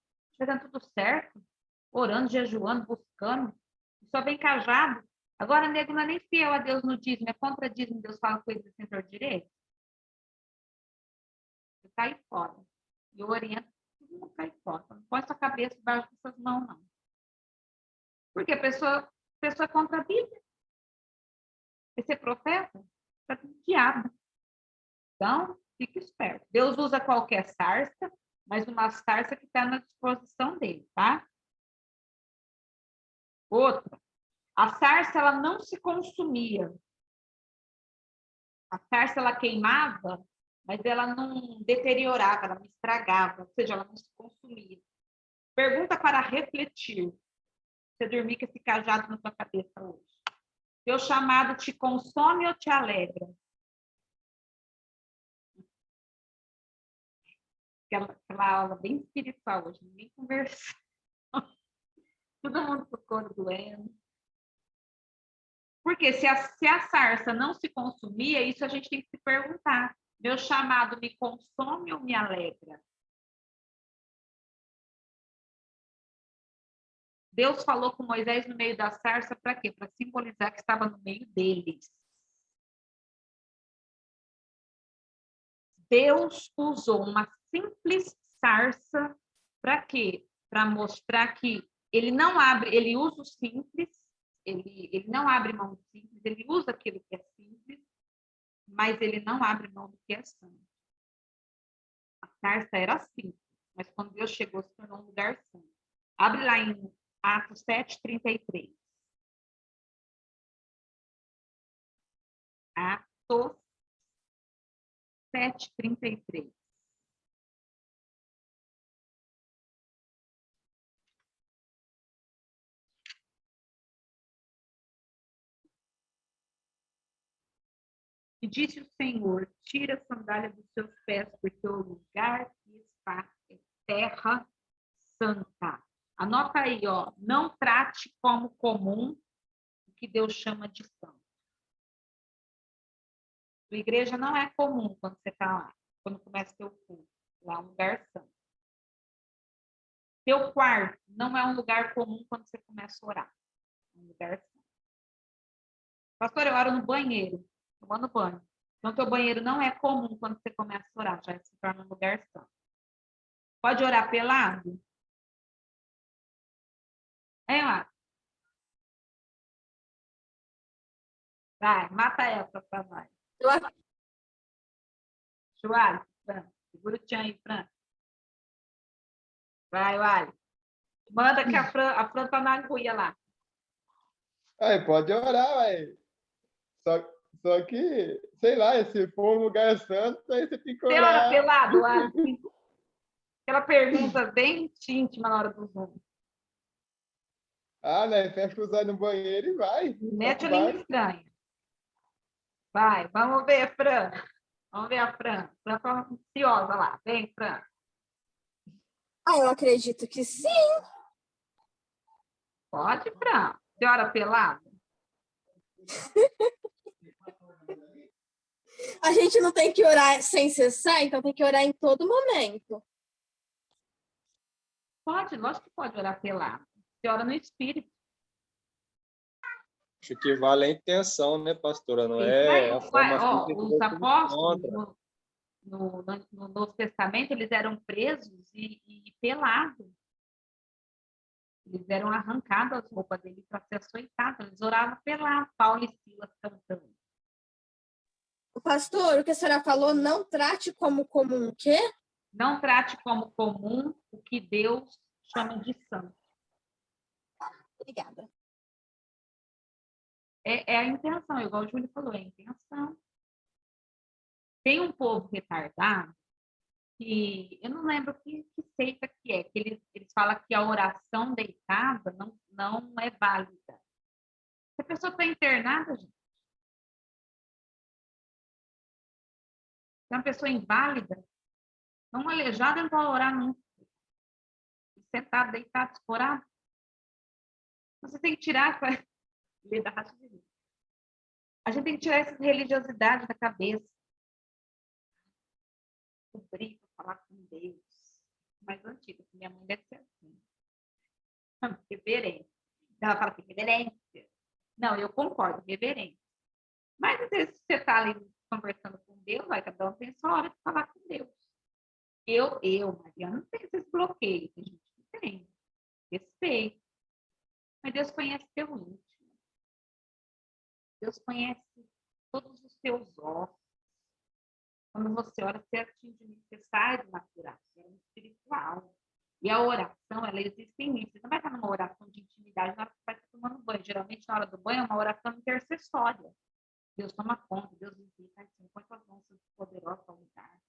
tudo certo, orando, jejuando, buscando. Só vem cajado. Agora, nego não é nem fiel a Deus no dízimo, é contra dízimo, Deus fala coisa do centro direito. Você cai fora. E eu oriento, não cai fora. Não põe sua cabeça debaixo dessas mãos, não. Porque a pessoa é contra a Bíblia. Quer ser profeta? Está com o diabo. Então, fique esperto. Deus usa qualquer sarça, mas uma sarça que está na disposição dele, tá? Outra. A sarça, ela não se consumia. A sarça, ela queimava, mas ela não deteriorava, ela não estragava, ou seja, ela não se consumia. Pergunta para refletir. Você dormir com esse cajado na sua cabeça hoje. Seu chamado te consome ou te alegra? Aquela aula bem espiritual hoje, ninguém conversou. Todo mundo com o corpo doendo. Porque se a sarça não se consumia, isso a gente tem que se perguntar. Meu chamado me consome ou me alegra? Deus falou com Moisés no meio da sarça para quê? Para simbolizar que estava no meio deles. Deus usou uma simples sarça para quê? Para mostrar que ele não abre, ele usa o simples, ele não abre mão do simples, ele usa aquilo que é simples, mas ele não abre mão do que é santo. A sarça era simples, mas quando Deus chegou, se tornou um lugar santo. Abre lá em Atos 7:33. Atos 7:33. E disse o Senhor, tira a sandália dos seus pés, porque o lugar que está é terra santa. Anota aí, ó, não trate como comum o que Deus chama de santo. A igreja não é comum quando você está lá, quando começa o teu culto. Lá é um lugar santo. Teu quarto não é um lugar comum quando você começa a orar. É um lugar santo. Pastor, eu oro no banheiro, tomando banho. Então, teu banheiro não é comum quando você começa a orar, já se torna um lugar santo. Pode orar pelado? É lá. Vai, mata essa pra nós. Joalho, Fran. Segura o tchan aí, Fran. Vai, Wally. Manda que a Fran tá na agulha lá. Aí, pode orar, vai. Só que, sei lá, se for um lugar santo, aí você tem que Você orar. ora pelado, Wally? Aquela pergunta bem íntima na hora do Zoom. Né? Fecha os olhos no banheiro e vai. Mete a língua estranha. Vai, vamos ver, Fran. Vamos ver a Fran. Fran tá ansiosa lá. Vem, Fran. Eu acredito que sim. Pode, Fran. Senhora pelada? A gente não tem que orar sem cessar, então tem que orar em todo momento. Pode, lógico que pode orar pelado. Você ora no espírito. Acho que vale a intenção, né, pastora? Não Isso é aí, a forma física que os você apóstolos encontra. no Novo Testamento, eles eram presos e pelados. Eles eram arrancados as roupas dele para ser açoitados. Eles oravam pelado, Paulo e Silas cantando. Pastor, o que a senhora falou, não trate como comum o quê? Não trate como comum o que Deus chama de santo. Obrigada. É a intenção, igual o Júlio falou, é a intenção. Tem um povo retardado que eu não lembro que seita que é, que eles falam que a oração deitada não é válida. Se a pessoa está internada, gente, se é uma pessoa inválida, não aleijada, não vai orar nunca. Sentado, deitado, escorado. Você tem que tirar a gente tem que tirar essa religiosidade da cabeça. Cobrir para falar com Deus. Mais antiga, que minha mãe deve ser assim. Reverência. Ela fala assim, reverência. Não, eu concordo, reverência. Mas às vezes você está ali conversando com Deus, vai, cada um tem sua hora de falar com Deus. Mariana, não tenho esses bloqueios. Tem gente que tem. Respeito. Mas Deus conhece teu íntimo. Deus conhece todos os teus ossos. Quando você ora, você atinge o necessário natural, é espiritual. E a oração, ela existe nisso. Você não vai estar numa oração de intimidade na hora que você vai estar tomando banho. Geralmente, na hora do banho, é uma oração intercessória. Deus toma conta, Deus visita, assim, põe suas mãos poderosas ao lugar.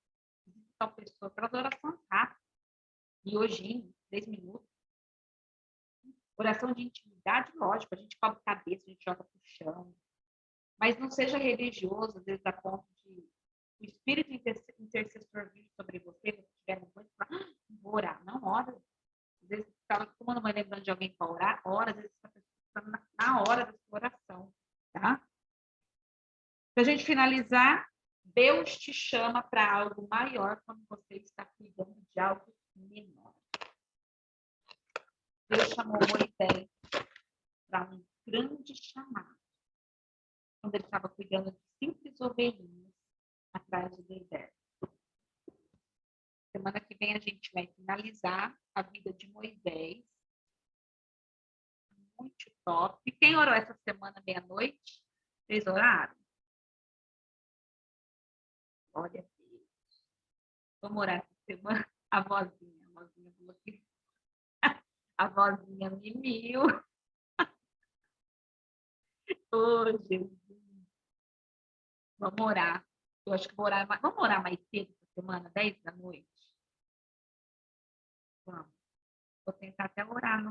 Visita tal pessoa, aquelas orações rápidas. E hoje, 3 minutos. Oração de intimidade, lógico, a gente cobre a cabeça, a gente joga pro chão. Mas não seja religioso, às vezes, a ponto de o espírito intercessor vir sobre você, você estiver no banho, vou orar. Não ora. Às vezes você estava tomando uma lembrando de alguém para orar, ora, às vezes você está na hora da sua oração. Tá? Para a gente finalizar, Deus te chama para algo maior quando você está cuidando de algo menor. Deus chamou Moisés para um grande chamado. Quando ele estava cuidando de simples ovelhinhas atrás do deserto. Semana que vem a gente vai finalizar a vida de Moisés. Muito top. E quem orou essa semana meia-noite? Vocês oraram? Glória a Deus. Vamos orar essa semana. A vozinha falou que a vozinha mimiu. Oh, Jesus. Vamos orar. Eu acho que vou orar mais. Vamos orar mais cedo essa semana, 10 da noite? Vamos. Vou tentar até orar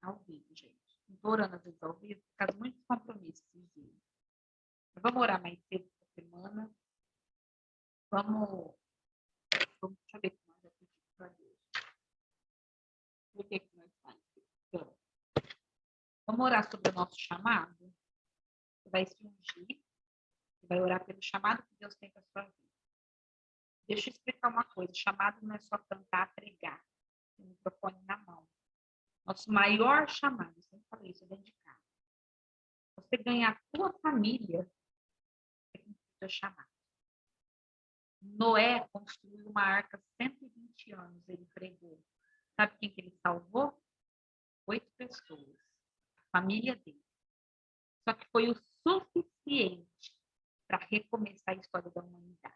ao vivo, gente. Não estou orando às vezes ao vivo, por causa de muitos compromissos. Mas vamos orar mais cedo essa semana. Vamos deixa eu ver o que nós vamos pedir para Deus. O que nós fazemos? Vamos orar sobre o nosso chamado? Você vai se ungir. Você vai orar pelo chamado que Deus tem para a sua vida. Deixa eu explicar uma coisa. Chamado não é só cantar, pregar. Tem o microfone na mão. Nosso maior chamado, eu sempre falei isso, é dentro de casa. Você ganhar a sua família é com o seu chamado. Noé construiu uma arca 120 anos, ele pregou. Sabe quem que ele salvou? 8 pessoas. A família dele. Só que foi o suficiente para recomeçar a história da humanidade.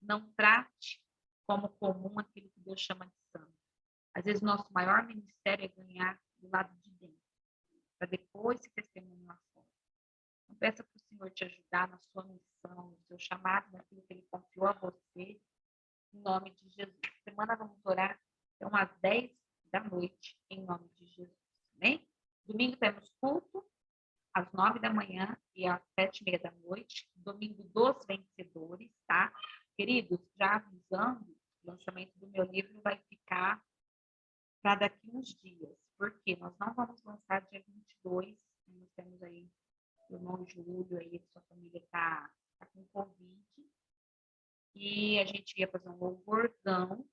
Não trate como comum aquilo que Deus chama de santo. Às vezes, o nosso maior ministério é ganhar do lado de dentro, para depois se testemunhar lá fora. Então, peça para o Senhor te ajudar na sua missão, no seu chamado, naquilo que Ele confiou a você, em nome de Jesus. Semana vamos orar, então, às 10 da noite, em nome de Jesus. Amém? Domingo temos culto, às 9 da manhã, aqui às 7h30, domingo dos vencedores, tá? Queridos, já avisando, o lançamento do meu livro vai ficar para daqui uns dias, porque nós não vamos lançar dia 22, nós temos aí o irmão Júlio, aí sua família está com Covid, e a gente ia fazer um louvorzão,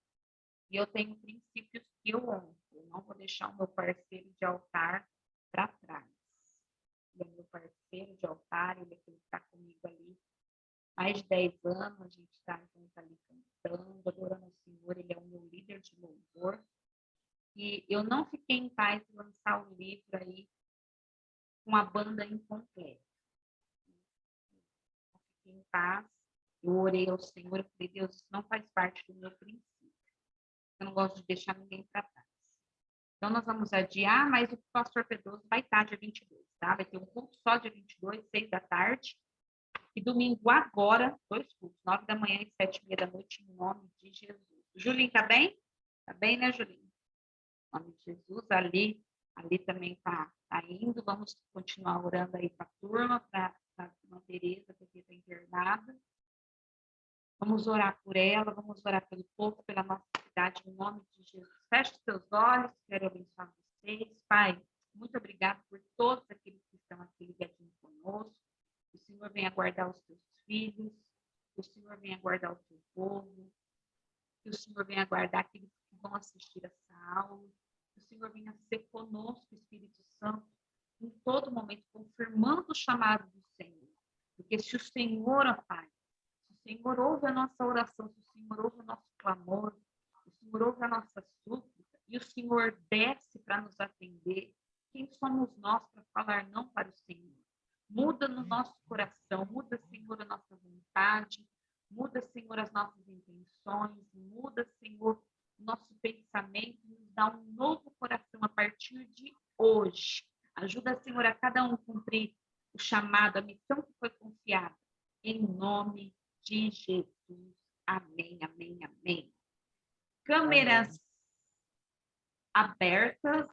e eu tenho princípios que eu honro, eu não vou deixar o meu parceiro de altar para trás. Ele é meu parceiro de altar, ele é aquele que está comigo ali mais de 10 anos, a gente está junto ali cantando, adorando o Senhor, ele é o meu líder de louvor. E eu não fiquei em paz de lançar o livro aí com a banda incompleta. Eu fiquei em paz, eu orei ao Senhor, eu falei, Deus, isso não faz parte do meu princípio. Eu não gosto de deixar ninguém para trás. Então, nós vamos adiar, mas o pastor Pedroso vai estar dia 22, tá? Vai ter um culto só dia 22, 6 da tarde. E domingo agora, 2 cultos, 9 da manhã e 7h30 em nome de Jesus. Julinho, tá bem? Tá bem, né, Julinho? Em nome de Jesus, ali também tá indo. Vamos continuar orando aí para a turma, para a irmã Tereza, que está internada. Vamos orar por ela, vamos orar pelo povo, pela nossa cidade, em nome de Jesus. Feche os seus olhos, quero abençoar vocês. Pai, muito obrigado por todos aqueles que estão aqui ligadinhos conosco. O Senhor venha guardar os teus filhos, o Senhor venha guardar o teu povo, que o Senhor venha guardar aqueles que vão assistir essa aula, que o Senhor venha ser conosco, Espírito Santo, em todo momento, confirmando o chamado do Senhor. Porque se o Senhor, ó Pai, se o Senhor ouve a nossa oração, se o Senhor ouve o nosso clamor, o Senhor ouve a nossa súplica, e o Senhor desce para nos atender, quem somos nós para falar não para o Senhor? Muda no nosso coração, muda, Senhor, a nossa vontade, muda, Senhor, as nossas intenções, muda, Senhor, o nosso pensamento, nos dá um novo coração a partir de hoje. Ajuda, Senhor, a cada um cumprir o chamado, a missão que foi confiada. Em nome de Jesus. Amém, amém, amém. Câmeras abertas.